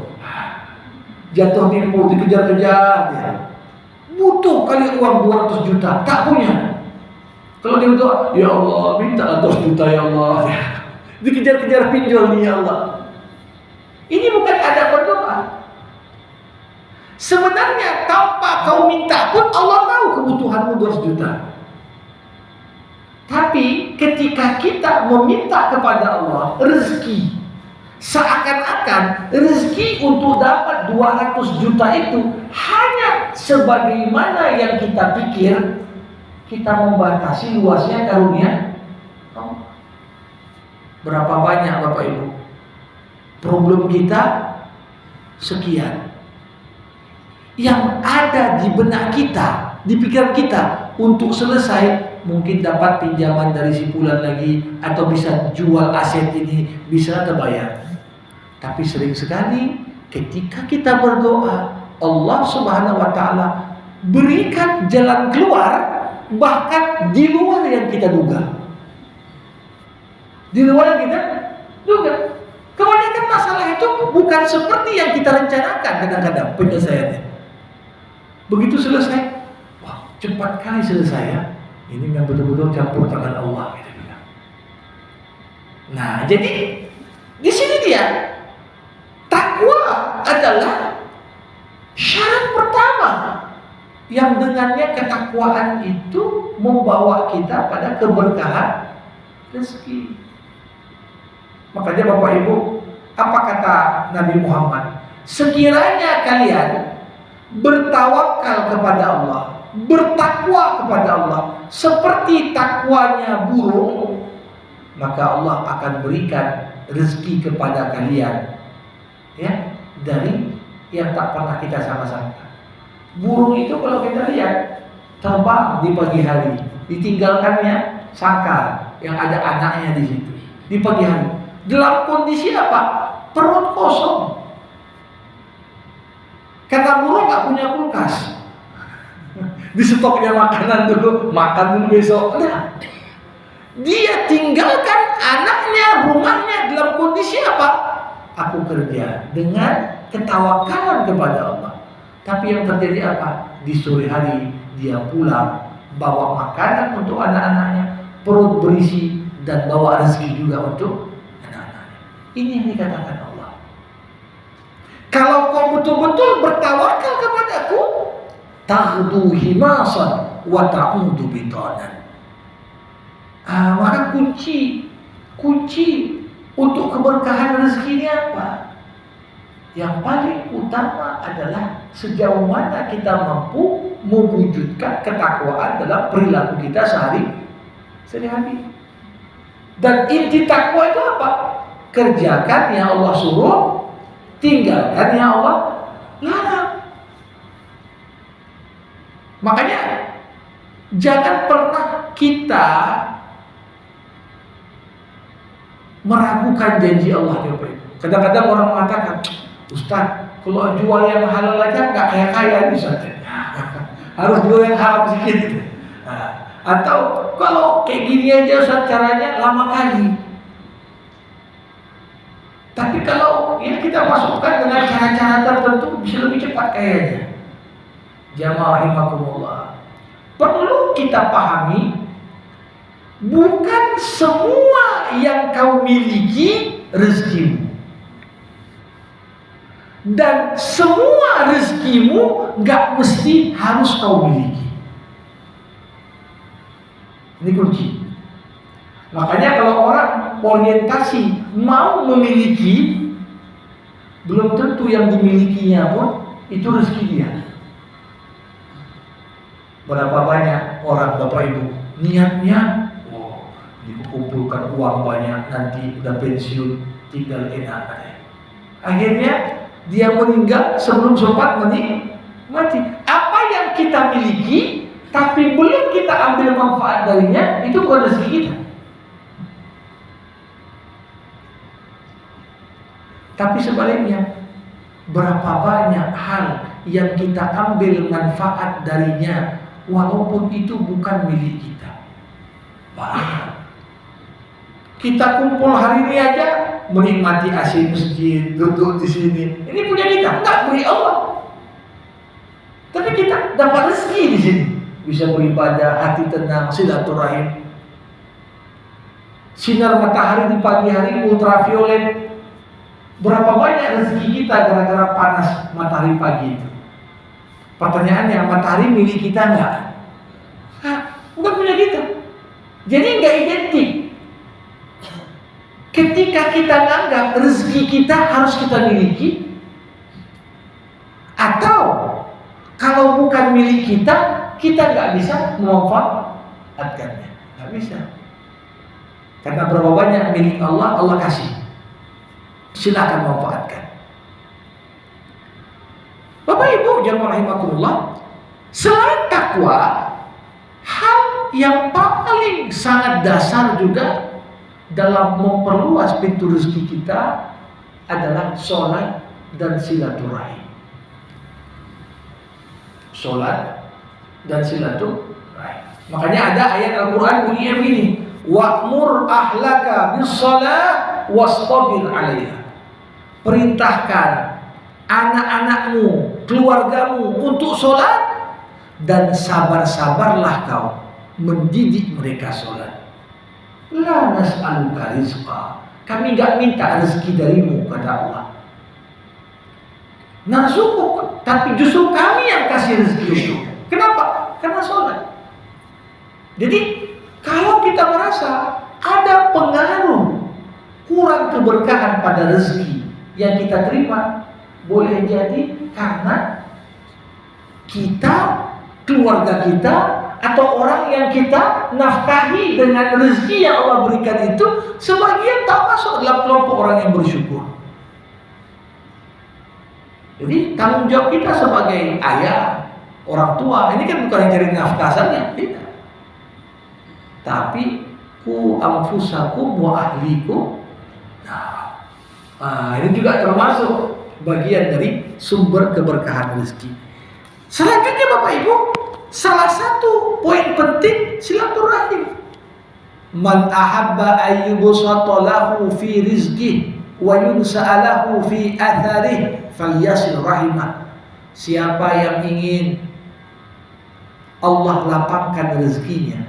jatuh tipu, dikejar-kejar dia, butuh kali uang 200 juta, tak punya. Kalau dia berdoa, ya Allah minta 200 juta ya Allah, dikejar-kejar pinjol nih ya Allah. Ini bukan ada berdoa. Sebenarnya tanpa kau minta pun Allah tahu kebutuhanmu 200 juta. Tapi ketika kita meminta kepada Allah rezeki, seakan-akan rezeki untuk dapat 200 juta itu hanya sebagaimana yang kita pikir, kita membatasi luasnya karunia. Berapa banyak Bapak Ibu problem kita sekian, yang ada di benak kita, di pikiran kita untuk selesai, mungkin dapat pinjaman dari si fulan lagi, atau bisa jual aset ini, bisa terbayar. Tapi sering sekali ketika kita berdoa, Allah Subhanahu wa Ta'ala berikan jalan keluar bahkan di luar yang kita duga. Di luar yang kita duga. Kebanyakan masalah itu bukan seperti yang kita rencanakan kadang-kadang penyelesaiannya. Begitu selesai, wah cepat kali selesai ya. Ini memang betul-betul campur tangan Allah, kita bilang. Nah, jadi di sini dia takwa adalah syarat pertama yang dengannya ketakwaan itu membawa kita pada keberkahan rezeki. Makanya Bapak Ibu, apa kata Nabi Muhammad? Sekiranya kalian bertawakal kepada Allah, bertakwa kepada Allah seperti takwanya burung, maka Allah akan berikan rezeki kepada kalian, ya, dari yang tak pernah kita sama-sama. Burung itu kalau kita lihat terbang di pagi hari, ditinggalkannya sangkar yang ada anaknya di situ di pagi hari. Dalam kondisi apa? Perut kosong. Kata burung nggak punya kulkas. Di stoknya makanan dulu, makan dulu besok. Nah, dia tinggalkan anaknya, rumahnya dalam kondisi apa? Aku kerja dengan ketawakalan kepada Allah. Tapi yang terjadi apa? Di sore hari dia pulang bawa makanan untuk anak-anaknya, perut berisi, dan bawa rezeki juga untuk anak-anaknya. Ini yang dikatakan Allah. Kalau kau betul-betul bertawakal kepadaku, taghdu himasan wa ta'udu bitanan. Maka kunci untuk keberkahan rezeki ini apa? Yang paling utama adalah sejauh mana kita mampu mewujudkan ketakwaan dalam perilaku kita sehari-hari. Dan inti takwa itu apa? Kerjakan yang Allah suruh, tinggalkan yang Allah larang. Makanya jangan pernah kita meragukan janji Allah. Kadang-kadang orang mengatakan, Ustaz, kalau jual yang halal aja nggak kaya-kaya nih Ustaz. Harus jual yang haram sedikit. Atau kalau kayak gini aja Ustaz caranya lama kali. Tapi kalau ya kita masukkan dengan cara-cara tertentu bisa lebih cepat kayaknya. Jamaah rahimakumullah. Perlu kita pahami, bukan semua yang kau miliki rezekimu. Dan semua rezekimu gak mesti harus kau miliki. Ini kunci. Makanya kalau orang orientasi mau memiliki, belum tentu yang dimilikinya pun itu rezeki dia. Berapa banyak orang Bapak Ibu niatnya, dikumpulkan uang banyak, nanti udah pensiun tinggal enak. Akhirnya dia meninggal sebelum sempat mati. Apa yang kita miliki tapi belum kita ambil manfaat darinya, itu bukan rezeki kita. Tapi sebaliknya, berapa banyak hal yang kita ambil manfaat darinya walaupun itu bukan milik kita. Banyak. Kita kumpul hari ini aja menikmati AC masjid, duduk di sini. Ini punya kita, enggak beri Allah. Tapi kita dapat rezeki di sini. Bisa beribadah, hati tenang, silaturahim. Sinar matahari di pagi hari ultraviolet. Berapa banyak rezeki kita gara-gara panas matahari pagi itu? Pertanyaannya, matahari milik kita enggak? Bukan punya kita. Jadi enggak identik. Ketika kita menganggap rezeki kita harus kita miliki, atau kalau bukan milik kita nggak bisa memanfaatkannya, nggak bisa. Karena berapa banyak milik Allah, Allah kasih. Silakan manfaatkan. Bapak Ibu jamaah rahimakumullah, selain takwa, hal yang paling sangat dasar juga dalam memperluas pintu rezeki kita adalah sholat dan silaturahim. Sholat dan silaturahim. Makanya ada ayat Al-Quran bunyinya begini, wa'mur ahlaka bis-shalah wastabir 'alaiha. Perintahkan anak-anakmu, keluargamu untuk sholat, dan sabar-sabarlah kau mendidik mereka sholat. La nas'aluka rizqa. Kami gak minta rezeki darimu, kata Allah. Narzukuk, tapi justru kami yang kasih rezeki itu. Kenapa? Karena sholat. Jadi kalau kita merasa ada pengaruh kurang keberkahan pada rezeki yang kita terima, boleh jadi karena kita, keluarga kita, atau orang yang kita nafkahi dengan rezeki yang Allah berikan itu sebagian tak masuk dalam kelompok orang yang bersyukur. Jadi tanggung jawab kita sebagai ayah, orang tua, ini kan bukan yang cari nafkah saja, tidak. Tapi ku anfusakum wa ahlikum. Nah, ini juga termasuk bagian dari sumber keberkahan rezeki. Selanjutnya Bapak Ibu, salah satu poin penting silaturahim. Man ahabba ayyubsata lahu fi rizqihi wa yunsa'alahu fi atharihi falyasil rahimah. Siapa yang ingin Allah lapangkan rezekinya,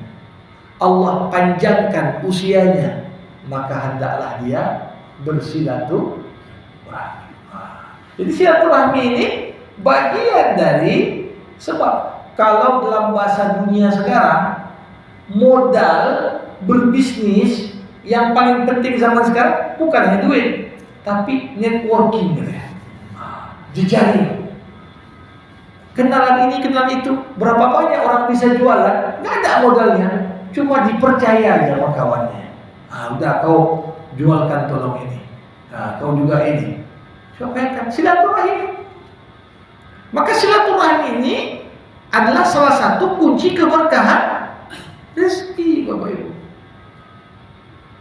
Allah panjangkan usianya, maka hendaklah dia bersilaturahmi. Jadi silaturahmi ini bagian dari, sebab kalau dalam bahasa dunia sekarang, modal berbisnis yang paling penting zaman sekarang bukan hanya duit, tapi networking, jejaring. Kenalan ini, kenalan itu. Berapa banyak orang bisa jualan, nggak ada modalnya, cuma dipercaya aja sama kawannya. Udah kau jualkan tolong ini, kau juga ini. Coba silaturahim. Maka silaturahim ini adalah salah satu kunci keberkahan rezeki, Bapak Ibu.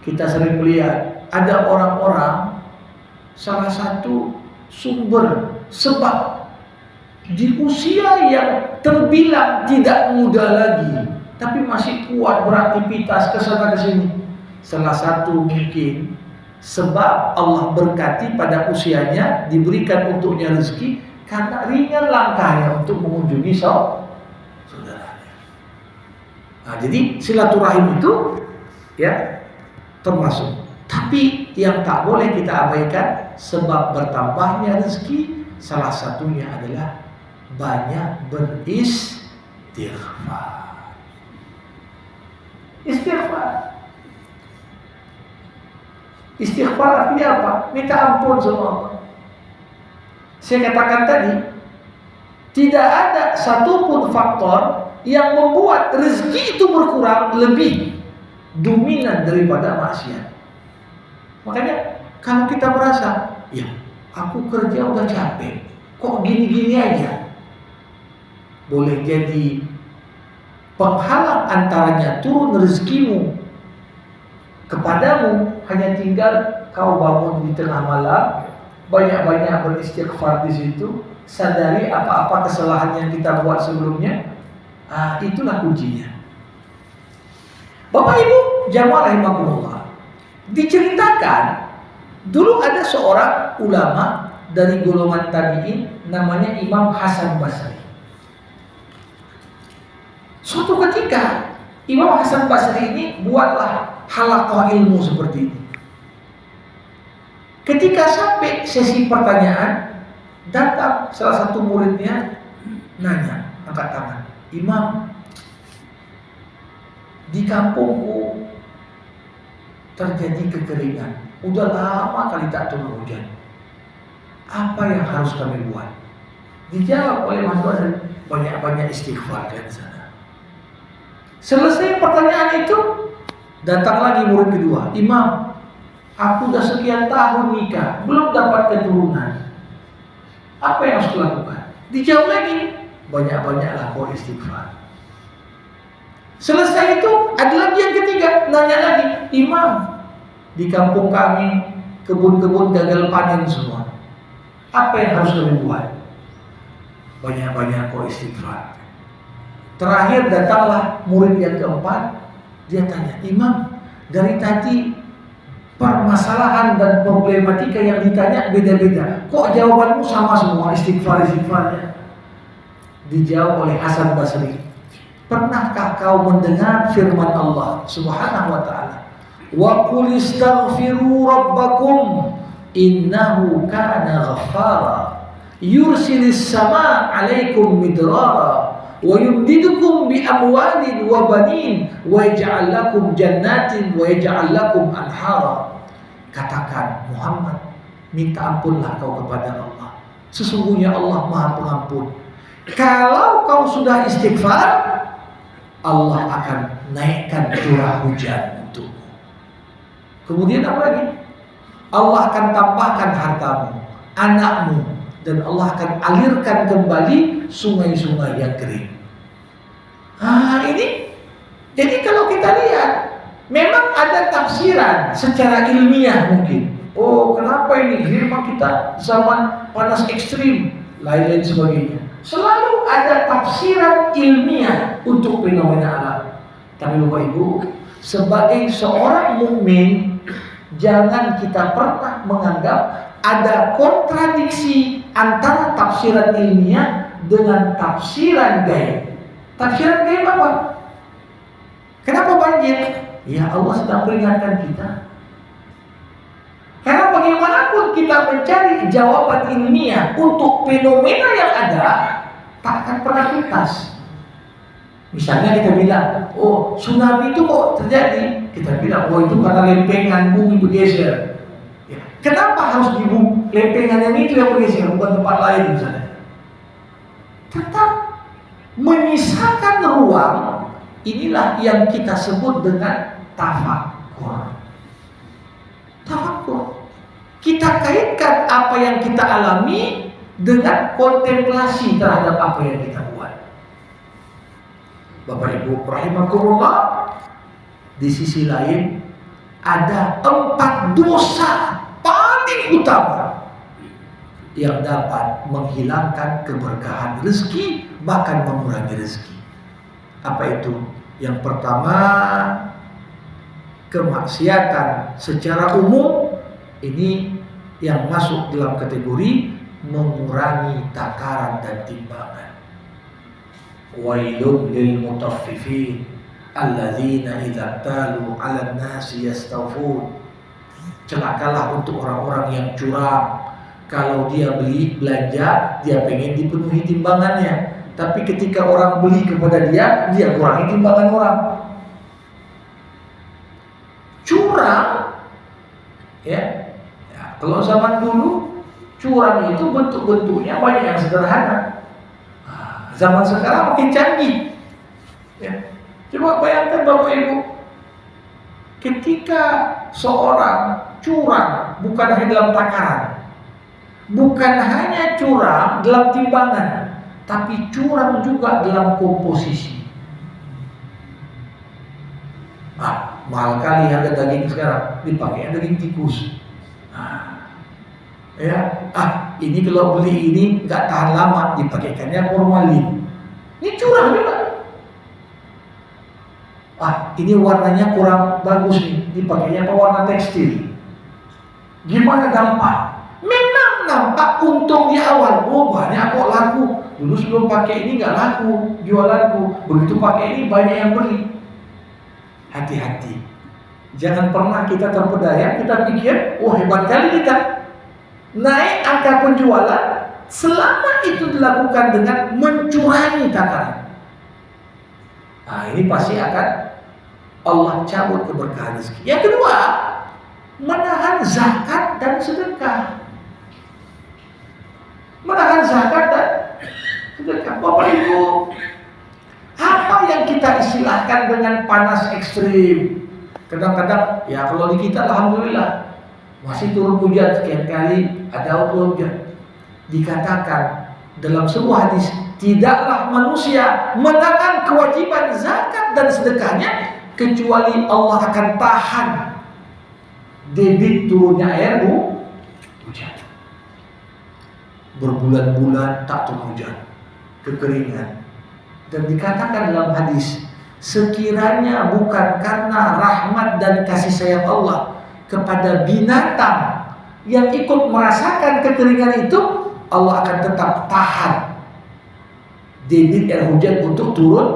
Kita sering melihat ada orang-orang, salah satu sumber sebab di usia yang terbilang tidak muda lagi, tapi masih kuat beraktivitas kesana kesini. Salah satu mungkin sebab Allah berkati pada usianya, diberikan untuknya rezeki karena ringan langkahnya untuk mengunjungi saudaranya. Jadi silaturahim itu ya termasuk. Tapi yang tak boleh kita abaikan sebab bertambahnya rezeki, salah satunya adalah banyak beristighfar. Istighfar artinya apa? Minta ampun sama Allah. Saya katakan tadi, tidak ada satupun faktor yang membuat rezeki itu berkurang lebih dominan daripada maksiat. Makanya kalau kita merasa, ya aku kerja udah capek, kok gini-gini aja, boleh jadi penghalang antaranya turun rezekimu kepadamu, hanya tinggal kau bangun di tengah malam, banyak-banyak beristighfar di situ, sadari apa-apa kesalahan yang kita buat sebelumnya. Itulah kuncinya. Bapak Ibu jamaah rahimakumullah, diceritakan dulu ada seorang ulama dari golongan tabi'in namanya Imam Hasan Basri. Suatu ketika Imam Hasan Basri ini buatlah halaqah ilmu seperti ini. Ketika sampai sesi pertanyaan, datang salah satu muridnya nanya, angkat tangan, Imam, di kampungku terjadi kekeringan, udah lama kali tak turun hujan. Apa yang harus kami buat? Dijawab oleh Mas Basri, banyak-banyak istighfar di sana. Selesai pertanyaan itu, datang lagi murid kedua, Imam, aku udah sekian tahun nikah, belum dapat keturunan. Apa yang harus kulakukan? Dijawab lagi, banyak-banyaklah kau istighfar. Selesai itu, ada lagi yang ketiga, nanya lagi, Imam, di kampung kami kebun-kebun gagal panen semua. Apa yang harus kami buat? Banyak-banyak kau istighfar. Terakhir datanglah murid yang keempat, dia tanya, Imam, dari tadi permasalahan dan problematika yang ditanya beda-beda, kok jawabanmu sama semua, istighfarnya? Dijawab oleh Hasan Basri, pernahkah kau mendengar firman Allah Subhanahu wa ta'ala, wa qul istaghfiru rabbakum innahu kana ghaffara yursilis sama 'alaikum midrara wa yumdidukum bi amwalin wa banin wa yaj'al lakum jannatin wa yaj'al lakum anhara. Katakan, Muhammad, minta ampunlah kau kepada Allah. Sesungguhnya Allah Maha Pengampun. Kalau kau sudah istighfar, Allah akan naikkan curah hujan untukmu. Kemudian apa lagi? Allah akan tambahkan hartamu, anakmu, dan Allah akan alirkan kembali sungai-sungai yang kering. Ini jadi kalau kita lihat, memang ada tafsiran secara ilmiah mungkin. Oh, kenapa ini firman kita zaman panas ekstrim, lain-lain sebagainya. Selalu ada tafsiran ilmiah untuk fenomena alam. Tapi Bapak Ibu, sebagai seorang mukmin, jangan kita pernah menganggap ada kontradiksi antara tafsiran ilmiah dengan tafsiran gaib. Tafsiran gaib apa? Kenapa banjir? Ya Allah sedang peringatkan kita. Karena bagaimanapun kita mencari jawaban ilmiah untuk fenomena yang ada, tak akan pernah tuntas. Misalnya kita bilang, oh tsunami itu kok terjadi? Kita bilang, oh itu karena lempengan bumi bergeser. Ya. Kenapa harus di lempengan yang itu yang bergeser, bukan tempat lain misalnya? Tetap menyisakan ruang, inilah yang kita sebut dengan tafakkur. Tafakkur. Kita kaitkan apa yang kita alami dengan kontemplasi terhadap apa yang kita buat. Bapak Ibu rahimakumullah, di sisi lain ada 4 dosa paling utama yang dapat menghilangkan keberkahan rezeki, bahkan mengurangi rezeki. Apa itu? Yang pertama, kemaksiatan secara umum, ini yang masuk dalam kategori mengurangi takaran dan timbangan. Wailun lil mutaffifin alladzina idza talu 'alan nasi yastawfun. Celakalah untuk orang-orang yang curang. Kalau dia belanja, dia pengen dipenuhi timbangannya. Tapi ketika orang beli kepada dia kurangi timbangan orang. Curang, ya. Kalau zaman dulu curang itu bentuk-bentuknya banyak yang sederhana. Zaman sekarang makin canggih. Ya. Coba bayangkan Bapak Ibu, ketika seorang curang bukan hanya dalam takaran, bukan hanya curang dalam timbangan, tapi curang juga dalam komposisi. Mahal kali harga daging sekarang, dipakai daging tikus. Ini kalau beli ini nggak tahan lama, dipakaikannya formalin. Ini curang juga. Ini warnanya kurang bagus nih, dipakainya pewarna tekstil. Gimana dampak? Memang nampak untung di awal. Oh banyak kok laku. Dulu sebelum pakai ini nggak laku jualanku. Begitu pakai ini banyak yang beli. Hati-hati. Jangan pernah kita terpedaya, kita pikir, oh hebat kali kita. Naik angka penjualan selama itu dilakukan dengan mencurangi takaran. Ini pasti akan Allah cabut keberkahan rezeki. Yang kedua, menahan zakat dan sedekah. Menahan zakat dan sedekah. Bapak Ibu, apa yang kita istilahkan dengan panas ekstrim? Kadang-kadang, ya kalau di kita alhamdulillah masih turun hujan sekian kali, ada hujan. Dikatakan dalam sebuah hadis, tidaklah manusia menahan kewajiban zakat dan sedekahnya kecuali Allah akan tahan debit turunnya air hujan. Berbulan-bulan tak turun hujan, kekeringan. Dan dikatakan dalam hadis, sekiranya bukan karena rahmat dan kasih sayang Allah kepada binatang yang ikut merasakan kekeringan itu, Allah akan tetap tahan debit air hujan untuk turun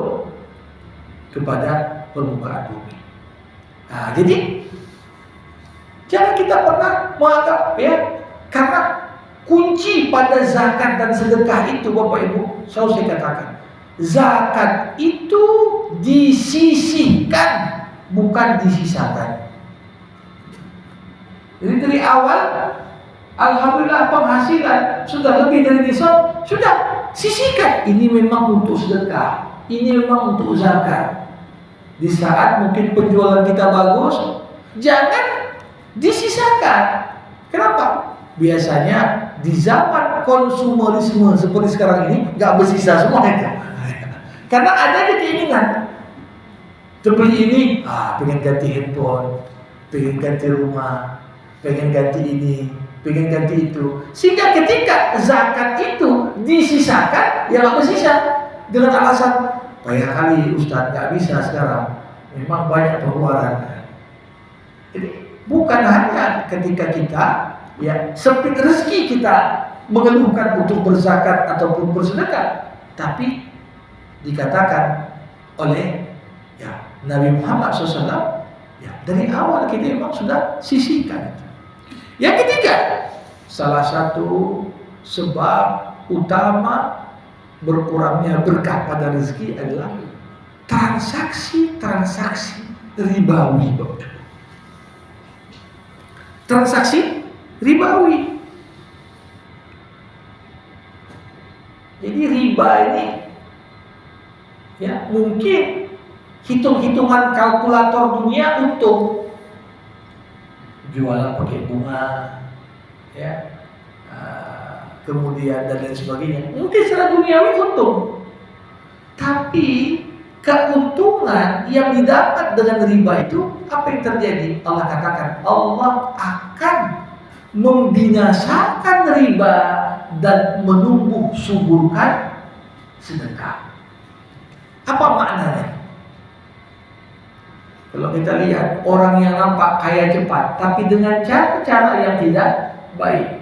kepada permukaan bumi. Jadi jangan kita pernah menganggap, ya, karena kunci pada zakat dan sedekah itu, Bapak Ibu, selalu saya katakan, zakat itu disisihkan, bukan disisakan. Jadi dari awal, alhamdulillah penghasilan sudah lebih dari nisab, sudah sisihkan. Ini memang untuk sedekah, ini memang untuk zakat. Di saat mungkin penjualan kita bagus, jangan disisakan. Kenapa? Biasanya di zaman konsumerisme seperti sekarang ini nggak bersisa semua itu. Karena ada keinginan terbeli ini, pengen ganti handphone, pengen ganti rumah, pengen ganti ini, pengen ganti itu. Sehingga ketika zakat itu disisakan, ya nggak bersisa dengan alasan banyak kali Ustadz nggak bisa sekarang, memang banyak pengeluaran. Jadi bukan hanya ketika kita, ya, sempit rezeki kita mengeluhkan untuk berzakat ataupun bersedekah, tapi dikatakan oleh Nabi Muhammad SAW, dari awal kita memang sudah sisihkan. Yang ketiga, salah satu sebab utama berkurangnya berkah pada rezeki adalah transaksi ribawi. Transaksi ribawi. Jadi riba ini mungkin hitung-hitungan kalkulator dunia untung, jualan pakai bunga, kemudian dan lain sebagainya. Mungkin secara duniawi untung, tapi keuntungan yang didapat dengan riba itu apa yang terjadi? Allah katakan Allah akan membinasakan riba dan menumbuh suburkan sedekah. Apa maknanya? Kalau kita lihat orang yang nampak kaya cepat tapi dengan cara-cara yang tidak baik,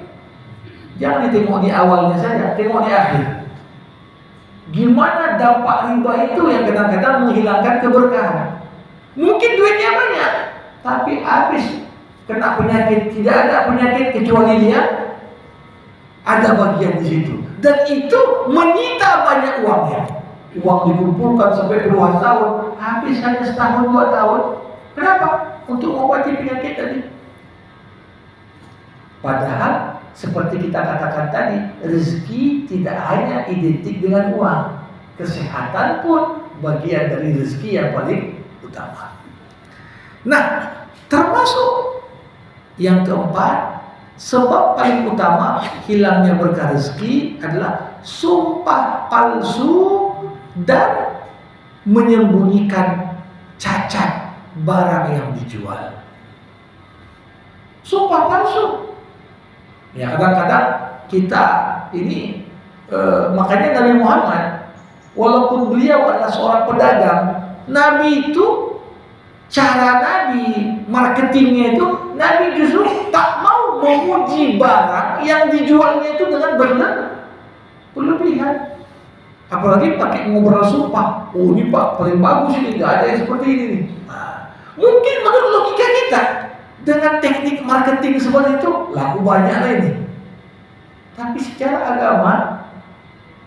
jangan ditengok di awalnya saja, tengok di akhir. Gimana dampak riba itu yang kadang-kadang menghilangkan keberkahan. Mungkin duitnya banyak, tapi habis kena penyakit. Tidak ada penyakit kecuali dia ada bagian di situ. Dan itu menyita banyak uangnya. Uang dikumpulkan sampai puluhan tahun, habis hanya setahun 2 tahun. Kenapa? Untuk mengobati penyakit tadi. Padahal seperti kita katakan tadi, rezeki tidak hanya identik dengan uang. Kesehatan pun bagian dari rezeki yang paling utama. Nah, termasuk yang keempat, sebab paling utama hilangnya berkah rezeki adalah sumpah palsu dan menyembunyikan cacat barang yang dijual. Sumpah palsu. Ya, kadang-kadang kita ini makanya Nabi Muhammad, walaupun beliau adalah seorang pedagang, Nabi itu cara Nabi marketingnya itu, Nabi justru tak mau memuji barang yang dijualnya itu dengan berlebihan. Apalagi pakai ngobrol sumpah. Oh, ini Pak paling bagus ini, nggak ada yang seperti ini nih. Mungkin menurut logika kita, dengan teknik marketing seperti itu laku banyak lah ini. Tapi secara agama,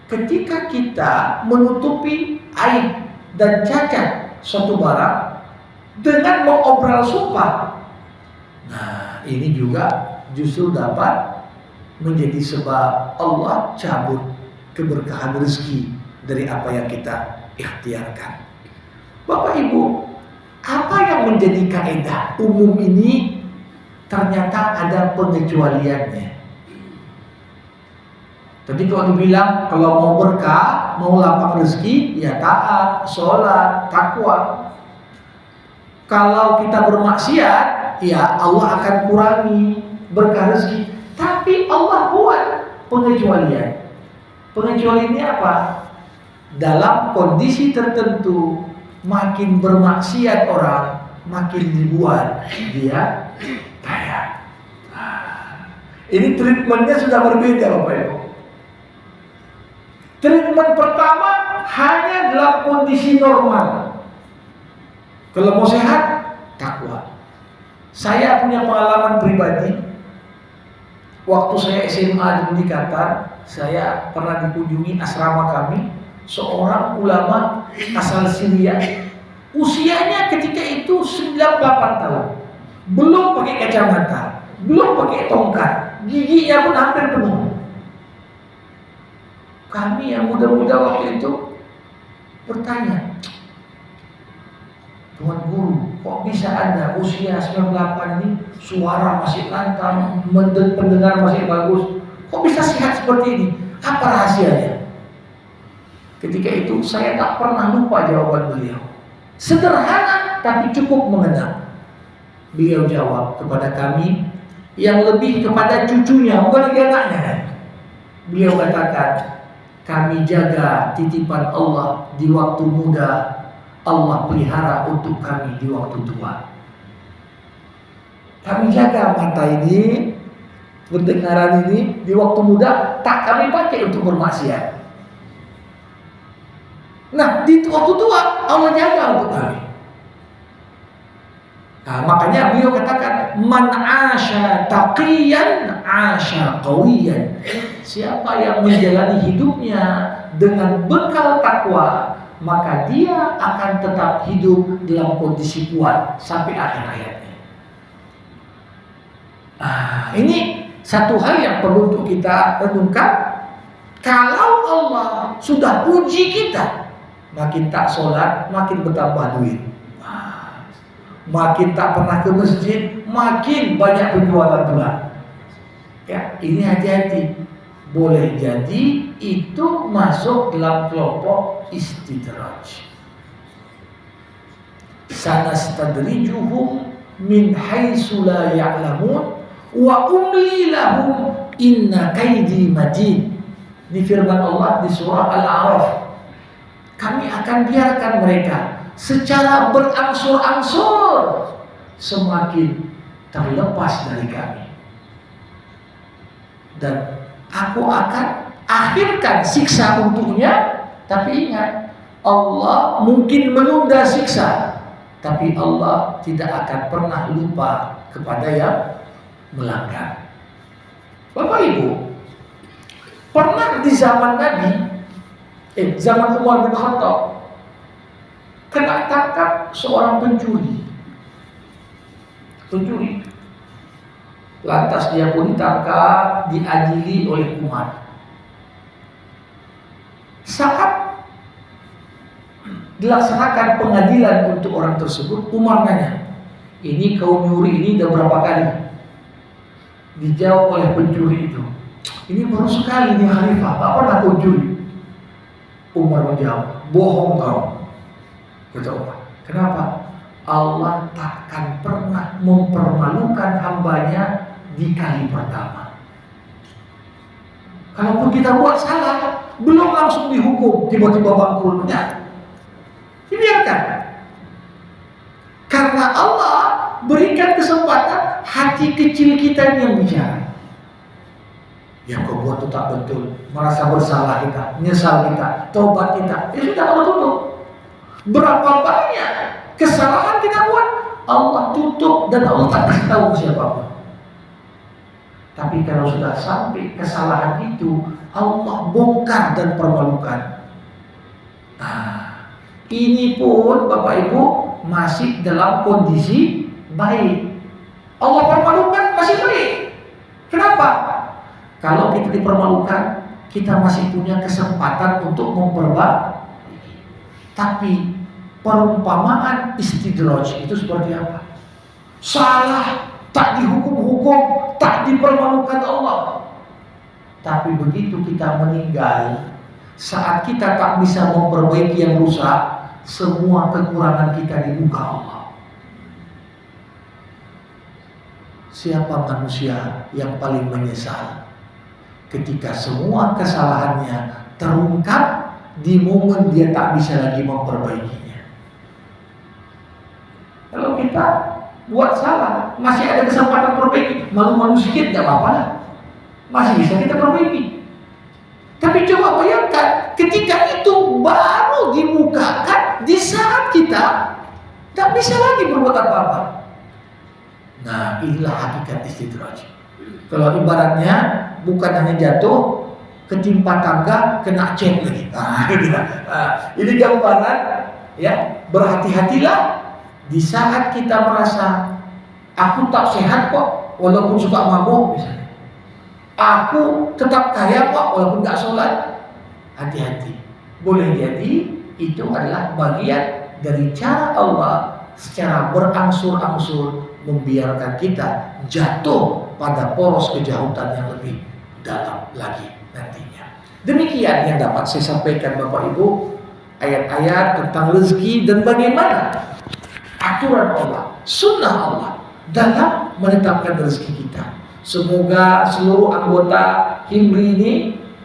ketika kita menutupi aib dan cacat suatu barang dengan mengobrol sumpah, nah ini juga justru dapat menjadi sebab Allah cabut keberkahan rezeki dari apa yang kita ikhtiarkan. Bapak Ibu, apa yang menjadi kaidah umum ini ternyata ada pengecualiannya. Tadi kalau dibilang kalau mau berkah, mau lapang rezeki, ya taat, sholat, takwa. Kalau kita bermaksiat, ya Allah akan kurangi berkah rezeki. Tapi Allah buat pengecualian. Pengecualiannya apa? Dalam kondisi tertentu, makin bermaksiat orang, makin dibuat dia kaya. Ini treatmentnya sudah berbeda, Bapak Ibu. Treatment pertama hanya dalam kondisi normal. Kalau mau sehat, takwa. Saya punya pengalaman pribadi. Waktu saya SMA di Qatar, saya pernah dikunjungi asrama kami, seorang ulama asal Syria. Usianya ketika itu 98 tahun. Belum pakai kacamata, belum pakai tongkat, giginya pun hampir penuh. Kami yang muda-muda waktu itu bertanya, Tuan Guru, kok bisa Anda usia 98 ini suara masih lantang, pendengar masih bagus, kok bisa sehat seperti ini? Apa rahasianya? Ketika itu saya tak pernah lupa jawaban beliau. Sederhana tapi cukup mengena. Beliau jawab kepada kami yang lebih kepada cucunya, bukan lagi anaknya. Beliau katakan, kami jaga titipan Allah di waktu muda, Allah pelihara untuk kami di waktu tua. Kami jaga mata ini, pendengaran ini di waktu muda, tak kami pakai untuk bermaksiat. Nah, di waktu tua Allah jaga untuk kami. Nah, makanya beliau katakan, man asya taqiyan asya qawiyan. Siapa yang menjalani hidupnya dengan bekal takwa, maka dia akan tetap hidup dalam kondisi kuat sampai akhir hayatnya. Nah, ini satu hal yang perlu untuk kita renungkan. Kalau Allah sudah uji kita, makin tak sholat, makin bertambah duit. Makin tak pernah ke masjid, makin banyak penjualan pula. Ya, ini hati-hati. Boleh jadi itu masuk dalam kelompok istidraj. Sanastadrijuhum min haitsu la ya'lamun wa umli lahum inna kaidi matin. Di firman Allah di surah Al-A'raf, kami akan biarkan mereka secara berangsur-angsur semakin terlepas dari kami, dan aku akan akhirkan siksa untuknya. Tapi ingat, Allah mungkin menunda siksa, tapi Allah tidak akan pernah lupa kepada yang melanggar. Bapak Ibu, pernah di zaman Nabi, zaman Umar bin Khattab, kena tangkap seorang pencuri. Lantas dia pun ditangkap, diadili oleh Umar. Saat dilaksanakan pengadilan untuk orang tersebut, Umar nanya, ini kaum nyuri ini udah berapa kali? Dijawab oleh pencuri itu, ini baru sekali nih Khalifah, tak pernah kau curi. Umar menjawab, bohong kau. Kata Umar, kenapa? Allah takkan pernah mempermalukan hambanya di kali pertama. Kalaupun kita buat salah, belum langsung dihukum, tiba-tiba bangkrutnya, dibiarkan. Karena Allah berikan kesempatan hati kecil kita yang bicara. Yang kau buat itu tak betul, merasa bersalah kita, menyesal kita, tobat kita, ya sudah Allah tutup. Berapa banyak kesalahan kita buat, Allah tutup dan Allah tak kasih tahu siapapun. Tapi kalau sudah sampai kesalahan itu, Allah bongkar dan permalukan. Nah, ini pun Bapak Ibu masih dalam kondisi baik. Allah permalukan masih baik. Kenapa? Kalau kita dipermalukan, kita masih punya kesempatan untuk memperbaiki. Tapi perumpamaan istidraj itu seperti apa? Salah, tak dihukum-hukum, tak dipermalukan Allah. Tapi begitu kita meninggal, saat kita tak bisa memperbaiki yang rusak, semua kekurangan kita dibuka Allah. Siapa manusia yang paling menyesal ketika semua kesalahannya terungkap di momen dia tak bisa lagi memperbaikinya? Kalau kita buat salah, masih ada kesempatan perbaiki, malu-malu sedikit tidak apa-apa lah, masih bisa kita perbaiki. Tapi coba bayangkan, ketika itu baru dibukakan di saat kita tak bisa lagi berbuat apa-apa. Nah, inilah hakikat istidraj. Kalau ibaratnya bukan hanya jatuh, ketimpa tangga, kena cek lagi. Ini gambaran, ya. Berhati-hatilah di saat kita merasa aku tak sehat kok, walaupun suka mabuk misalnya. Aku tetap kaya kok, walaupun tak sholat. Hati-hati. Boleh jadi itu adalah bagian dari cara Allah secara berangsur-angsur membiarkan kita jatuh pada poros kejahatan yang lebih dalam lagi nantinya. Demikian yang dapat saya sampaikan Bapak Ibu, ayat-ayat tentang rezeki dan bagaimana aturan Allah, sunnah Allah dalam menetapkan rezeki kita. Semoga seluruh anggota Himri ini,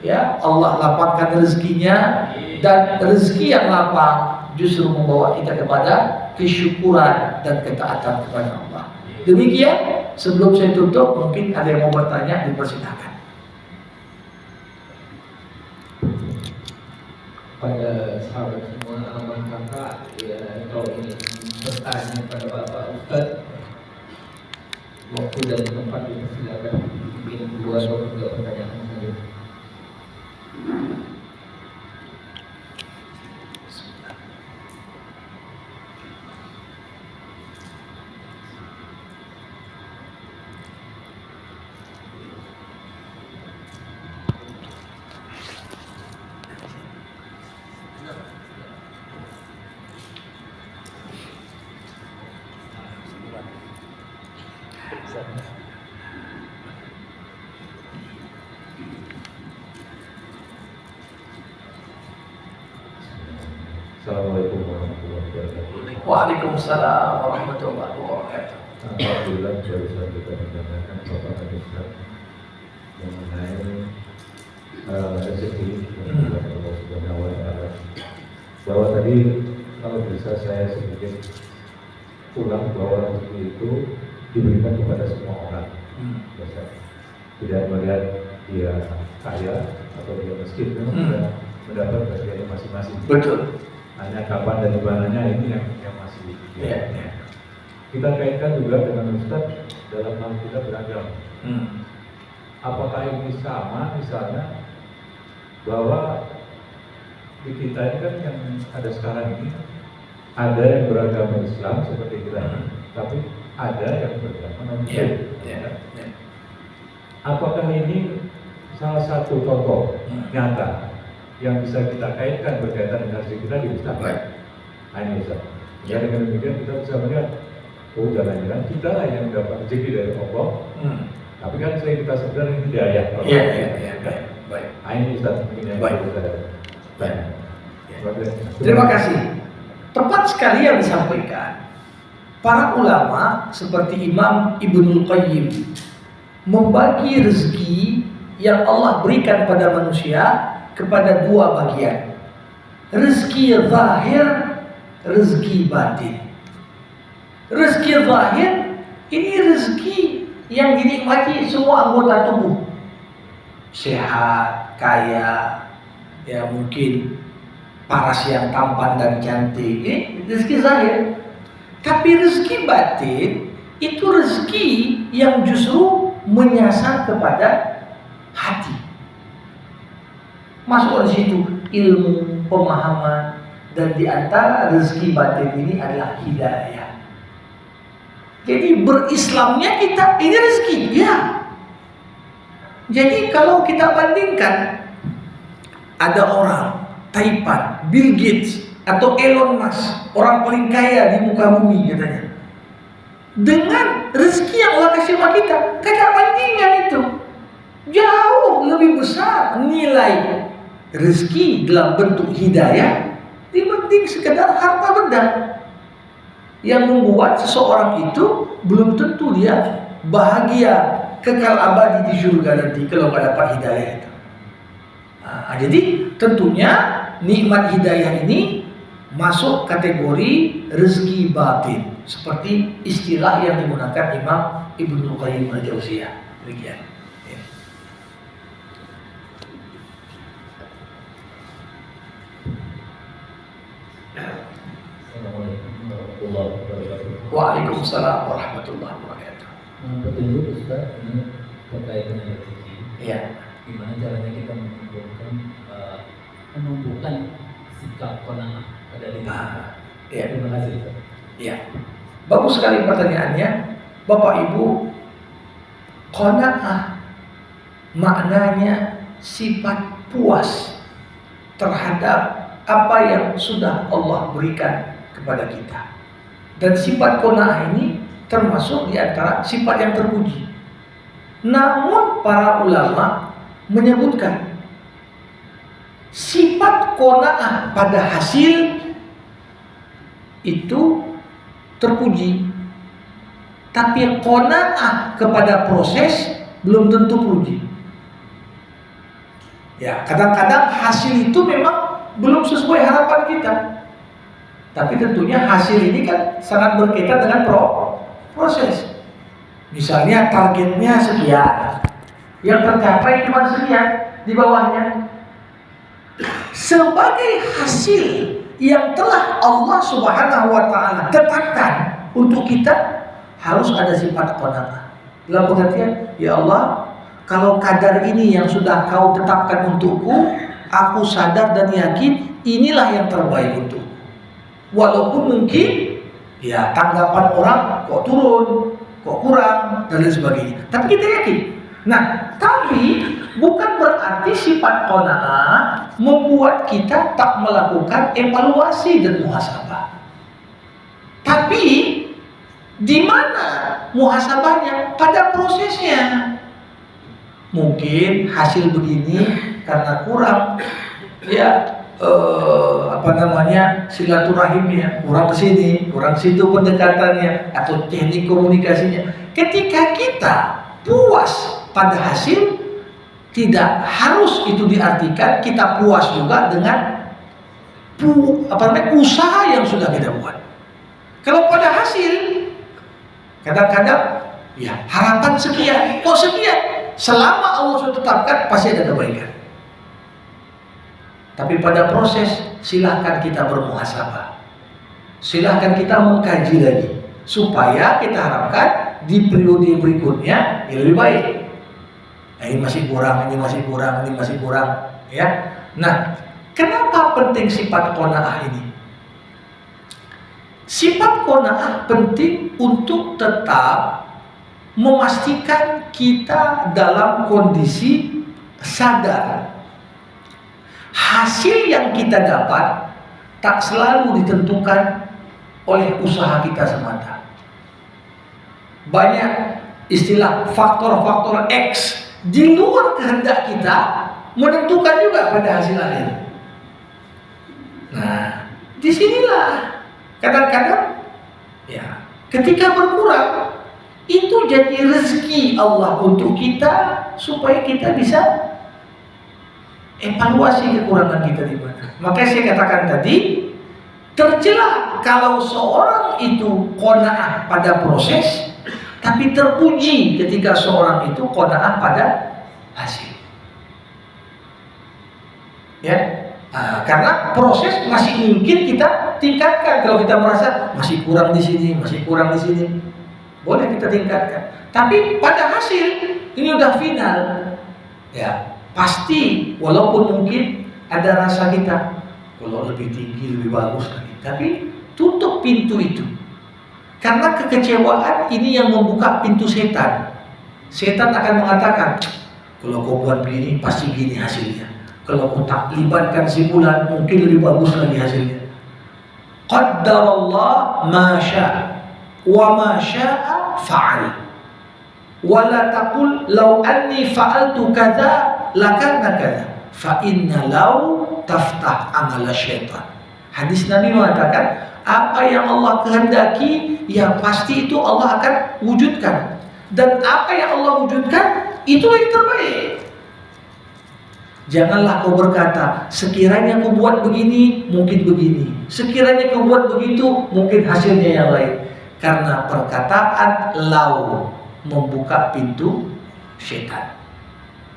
ya, Allah lapangkan rezekinya, dan rezeki yang lapang justru membawa kita kepada kesyukuran dan ketaatan kepada Allah. Demikian, sebelum saya tutup, mungkin ada yang mau bertanya, dipersilakan.
pada sahabat semua, aman kakak ya, kalau ingin bertanya pada Bapak Ustadz, waktu dan tempat dipersilakan, mungkin 2 atau 3 pertanyaan saja.
Assalamualaikum warahmatullahi wabarakatuh.
Waalaikumsalam warahmatullahi wabarakatuh.
Alhamdulillah barusan kita mendengarkan Bapak Ustaz mengenai rezeki yang diberikan Allah Subhanahu wa Ta'ala. Bahwa tadi kalau bisa saya sedikit ulang bahwa rezeki itu diberikan kepada semua orang. Tidak melihat dia kaya atau dia miskin, memang sudah mendapat bagiannya masing-masing.
Betul.
Hanya kapan dan dimananya ini yang masih kita kaitkan juga dengan Ustadz dalam hal kita beragama. Apakah ini sama misalnya bahwa di kita ini kan yang ada sekarang ini ada yang beragama Islam seperti kita, tapi ada yang beragama non-Islam. Apakah ini salah satu contoh nyata yang bisa kita kaitkan berkaitan dengan rezeki kita di Ustaz? Nah ini Ustaz. Ya, dengan demikian kita bisa melihat, oh jangan-jangan kita lah yang dapat rezeki dari Allah. Tapi kan saya kita sadar ini hidayah.
Iya. Baik.
Nah ini Ustaz mungkin yang kita
Baik. Terima kasih. Tepat sekali yang disampaikan. Para ulama seperti Imam Ibnul Qayyim membagi rezeki yang Allah berikan pada manusia kepada 2 bagian. Rezeki zahir, rezeki batin. Rezeki zahir ini rezeki yang dinikmati semua anggota tubuh. Sehat, kaya, ya mungkin paras yang tampan dan cantik. Ini rezeki zahir. Tapi rezeki batin itu rezeki yang justru menyasar kepada hati. Masuk di situ ilmu, pemahaman, dan di antara rezeki batin ini adalah hidayah. Jadi berislamnya kita ini rezeki, ya. Jadi kalau kita bandingkan, ada orang Taipan, Bill Gates atau Elon Musk, orang paling kaya di muka bumi katanya, dengan rezeki yang Allah kasih sama kita, kata bandingan itu jauh lebih besar nilai rezeki dalam bentuk hidayah dibanding sekedar harta benda, yang membuat seseorang itu belum tentu dia bahagia kekal abadi di surga nanti kalau nggak dapat hidayah itu. Nah, jadi tentunya nikmat hidayah ini masuk kategori rezeki batin, seperti istilah yang digunakan Imam Ibnul Qayyim al-Jauziyah. Demikian.
Assalamualaikum warahmatullahi wabarakatuh.
Waalaikumsalam warahmatullahi wabarakatuh.
Petunjuk Ustaz ini terkait dengan rezeki.
Iya.
Gimana caranya kita menumbuhkan sikap qanaah pada diri kita?
Iya.
Terima kasih Ustaz.
Iya. Bagus sekali pertanyaannya, Bapak Ibu. Qanaah maknanya sifat puas terhadap apa yang sudah Allah berikan kepada kita. Dan sifat qanaah ini termasuk di antara sifat yang terpuji. Namun para ulama menyebutkan sifat qanaah pada hasil itu terpuji, tapi qanaah kepada proses belum tentu puji. Ya, kadang-kadang hasil itu memang belum sesuai harapan kita. Tapi tentunya hasil ini kan sangat berkaitan dengan proses. Misalnya targetnya sekian, yang tercapai cuma sekian, di bawahnya. sebagai hasil yang telah Allah Subhanahu wa taala tetapkan untuk kita, harus ada sifat qanaah. Dalam pengertian, ya Allah, kalau kadar ini yang sudah Kau tetapkan untukku, aku sadar dan yakin inilah yang terbaik untukku. Walaupun mungkin ya tanggapan orang kok turun, kok kurang dan lain sebagainya. Tapi kita yakin. Nah, tapi bukan berarti sifat qanaah membuat kita tak melakukan evaluasi dan muhasabah. Tapi di mana muhasabahnya? Pada prosesnya. Mungkin hasil begini karena kurang silaturahimnya, kurang ke sini, kurang ke situ pendekatannya atau teknik komunikasinya. Ketika kita puas pada hasil, tidak harus itu diartikan kita puas juga dengan usaha yang sudah kita buat. Kalau pada hasil, kadang-kadang ya harapan sekian, kok sekian? Selama Allah sudah tetapkan pasti ada kebaikan. Tapi pada proses silahkan kita bermuhasabah, silahkan kita mengkaji lagi supaya kita harapkan di periode berikutnya ya lebih baik. Nah, ini masih kurang, ini masih kurang, ini masih kurang, ya. Nah, kenapa penting sifat qanaah ini? Sifat qanaah penting untuk tetap memastikan kita dalam kondisi sadar. Hasil yang kita dapat tak selalu ditentukan oleh usaha kita semata. Banyak istilah faktor-faktor X di luar kehendak kita menentukan juga pada hasil akhir. Nah, disinilah kadang-kadang ya ketika berkurang itu jadi rezeki Allah untuk kita supaya kita bisa evaluasi kekurangan kita di mana. Makanya saya katakan tadi, tercela kalau seorang itu qanaah pada proses, tapi terpuji ketika seorang itu qanaah pada hasil. Ya, karena proses masih mungkin kita tingkatkan. Kalau kita merasa masih kurang di sini, masih kurang di sini, boleh kita tingkatkan. Tapi pada hasil ini udah final, ya pasti walaupun mungkin ada rasa kita kalau lebih tinggi lebih bagus lagi. Tapi tutup pintu itu. Karena kekecewaan ini yang membuka pintu setan. Setan akan mengatakan, kalau kau buat begini pasti gini hasilnya. Kalau kau tak libatkan si fulan mungkin lebih bagus lagi hasilnya. Qaddarallah ma syaa wa ma syaa fa'al. Wa la taqul law anni fa'altu kadza lakanna kadza. Fa inna law taftah amala syaitan. Hadis Nabi mengatakan, apa yang Allah kehendaki, ya pasti itu Allah akan wujudkan. Dan apa yang Allah wujudkan, itu yang terbaik. Janganlah kau berkata, sekiranya kau buat begini, mungkin begini. Sekiranya kau buat begitu, mungkin hasilnya yang lain. Karena perkataan lau membuka pintu syaitan.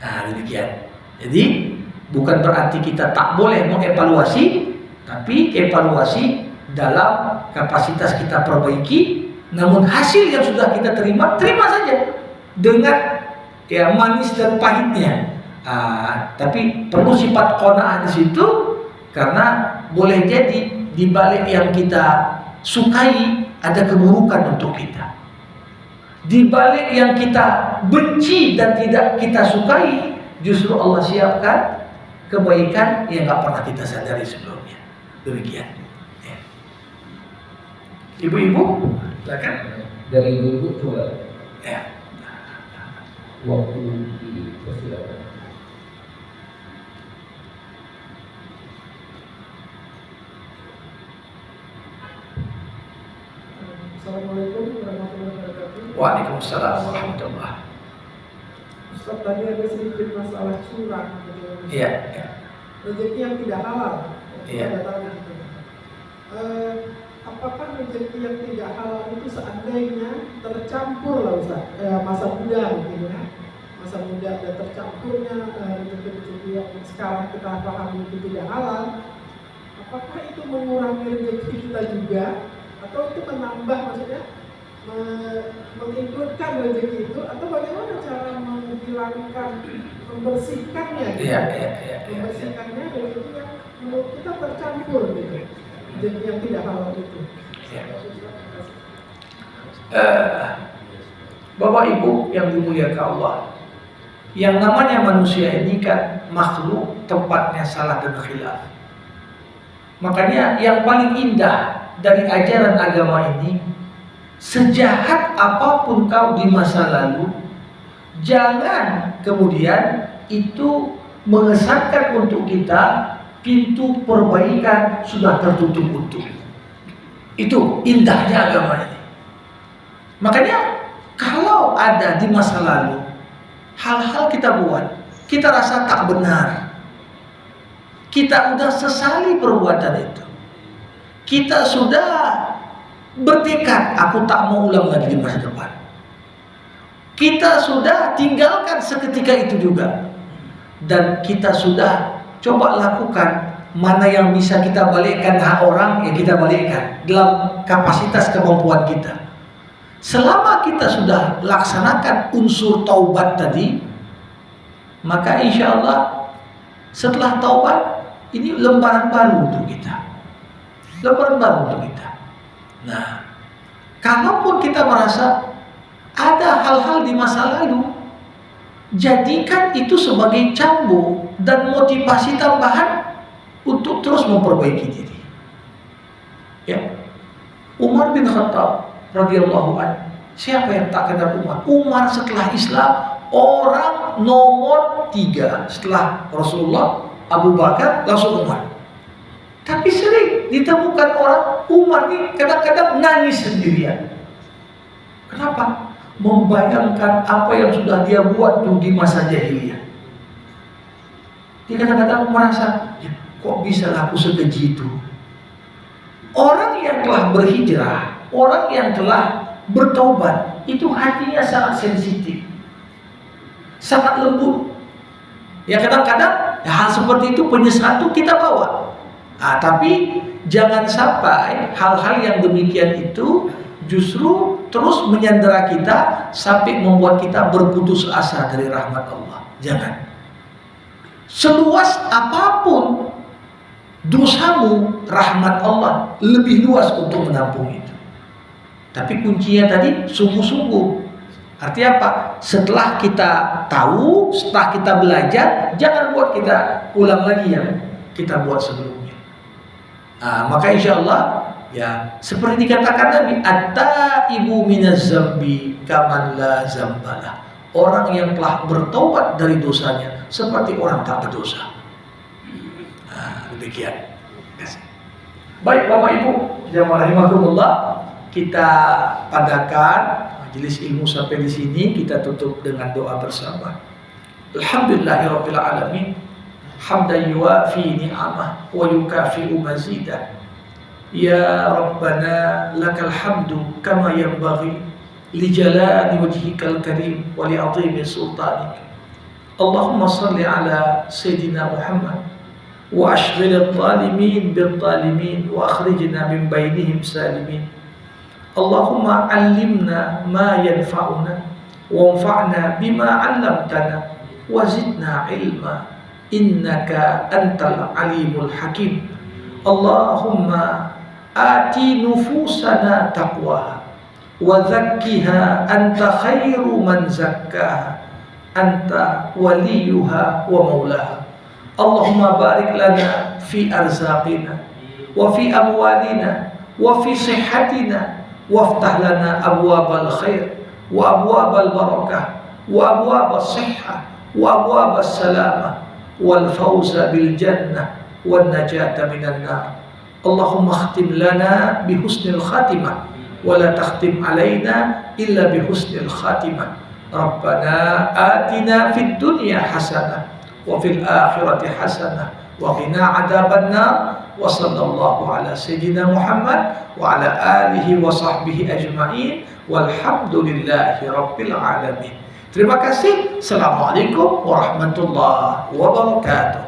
Nah, demikian. Jadi, bukan berarti kita tak boleh mengevaluasi, tapi evaluasi dalam kapasitas kita perbaiki. Namun hasil yang sudah kita terima, terima saja dengan ya manis dan pahitnya. Tapi perlu sifat qanaah di situ, karena boleh jadi di balik yang kita sukai ada keburukan untuk kita. Di balik yang kita benci dan tidak kita sukai, justru Allah siapkan kebaikan yang gak pernah kita sadari sebelumnya. Demikian. Ya. Ibu-ibu, silakan.
Dari ibu coba.
Ya.
Waktu dipersilakan.
Assalamualaikum warahmatullahi wabarakatuh.
Waalaikumsalam warahmatullahi.
Ustaz, tadi ada sedikit masalah curang.
Iya. Ya.
Rezeki yang tidak halal.
Iya.
Apakah rezeki yang tidak halal itu seandainya tercampur lah Ustaz, masa muda gitu ya, masa muda dan tercampurnya rezeki-rezeki yang sekarang kita pahami itu tidak halal, apakah itu mengurangi rezeki kita juga atau itu menambah, maksudnya mengikutkan rezeki itu, atau bagaimana cara menghilangkan, membersihkannya gitu? Membersihkannya dari itu yang menurut kita tercampur gitu, rezeki yang tidak halal itu.
Bapak Ibu yang dimuliakan Allah, yang namanya manusia ini kan makhluk tempatnya salah dan khilaf. Makanya yang paling indah dari ajaran agama ini, sejahat apapun kau di masa lalu, jangan kemudian itu mengesankan untuk kita pintu perbaikan sudah tertutup untuk. Itu indahnya agama ini. Makanya kalau ada di masa lalu hal-hal kita buat, kita rasa tak benar, kita udah sesali perbuatan itu, kita sudah bertekad aku tak mau ulang lagi di masa depan, kita sudah tinggalkan seketika itu juga, dan kita sudah coba lakukan mana yang bisa kita balikkan hak orang, ya kita balikkan dalam kapasitas kemampuan kita. Selama kita sudah laksanakan unsur taubat tadi, maka insya Allah setelah taubat ini lembaran baru untuk kita, lembaran baru untuk kita. Nah, kalaupun kita merasa ada hal-hal di masa lalu, jadikan itu sebagai cambuk dan motivasi tambahan untuk terus memperbaiki diri. Ya, Umar bin Khattab radhiyallahu anhu, siapa yang tak kenal Umar? Umar setelah Islam orang nomor 3 setelah Rasulullah, Abu Bakar, langsung Umar. Tapi sering ditemukan orang Umar ini kadang-kadang nangis sendirian. Kenapa? Membayangkan apa yang sudah dia buat tuh di masa jahiliyah. Dia kadang-kadang merasa, ya, kok bisa aku sekeji itu? Orang yang telah berhijrah, orang yang telah bertaubat, itu hatinya sangat sensitif, sangat lembut. Ya kadang-kadang hal seperti itu penyesalan itu kita bawa. Tapi jangan sampai hal-hal yang demikian itu justru terus menyandera kita sampai membuat kita berputus asa dari rahmat Allah. Jangan. Seluas apapun dosamu, rahmat Allah lebih luas untuk menampung itu. Tapi kuncinya tadi sungguh-sungguh. Artinya apa? Setelah kita tahu, setelah kita belajar, jangan buat kita ulang lagi yang kita buat sebelumnya. Maka insya Allah, ya seperti dikatakan Nabi, at-taibu minaz zambi kaman la zambalah. Orang yang telah bertobat dari dosanya seperti orang tak berdosa. Demikian. Baik Bapak Ibu, jamaah rahimakumullah, kita padakan majelis ilmu sampai di sini, kita tutup dengan doa bersama. Alhamdulillahirabbil alamin. Hamdan yuwafi ni'amah wa yukafi'u mazidah. Ya Rabbana lakal hamdu kama yanbaghi li jalali wajhikal karim wa li 'azimi sultanik. Allahumma salli ala Sayyidina Muhammad wa ashghil adh-dhalimin bil-dhalimin wa akhrijna min bainihim salimin. Allahumma 'allimna ma yanfa'una wanfa'na bima 'allamtana wa zidna 'ilma innaka antal alimul hakim. Allahumma ati nufusana taqwaha wa zakkiha anta khairu man zakkaha anta waliyuha wa maulaha. Allahumma barik lana fi arzaqina wa fi amwalina wa fi sihhatina waftah lana abwabal khair wa abwabal barakah wa abwabas sihhah wa abwabas salamah wal fawza bil jannah wan najata minan nar. Allahumma khtim lana bi husnil khatimah wa la takhtim alaina illa bi husnil khatimah. Rabbana atina fid dunya hasanah wa fil akhirati hasanah wa qina adzaban nar. Wa sallallahu ala sayyidina Muhammad wa ala alihi wa sahbihi ajma'in walhamdulillahi rabbil alamin. Terima kasih. Assalamualaikum warahmatullahi wabarakatuh.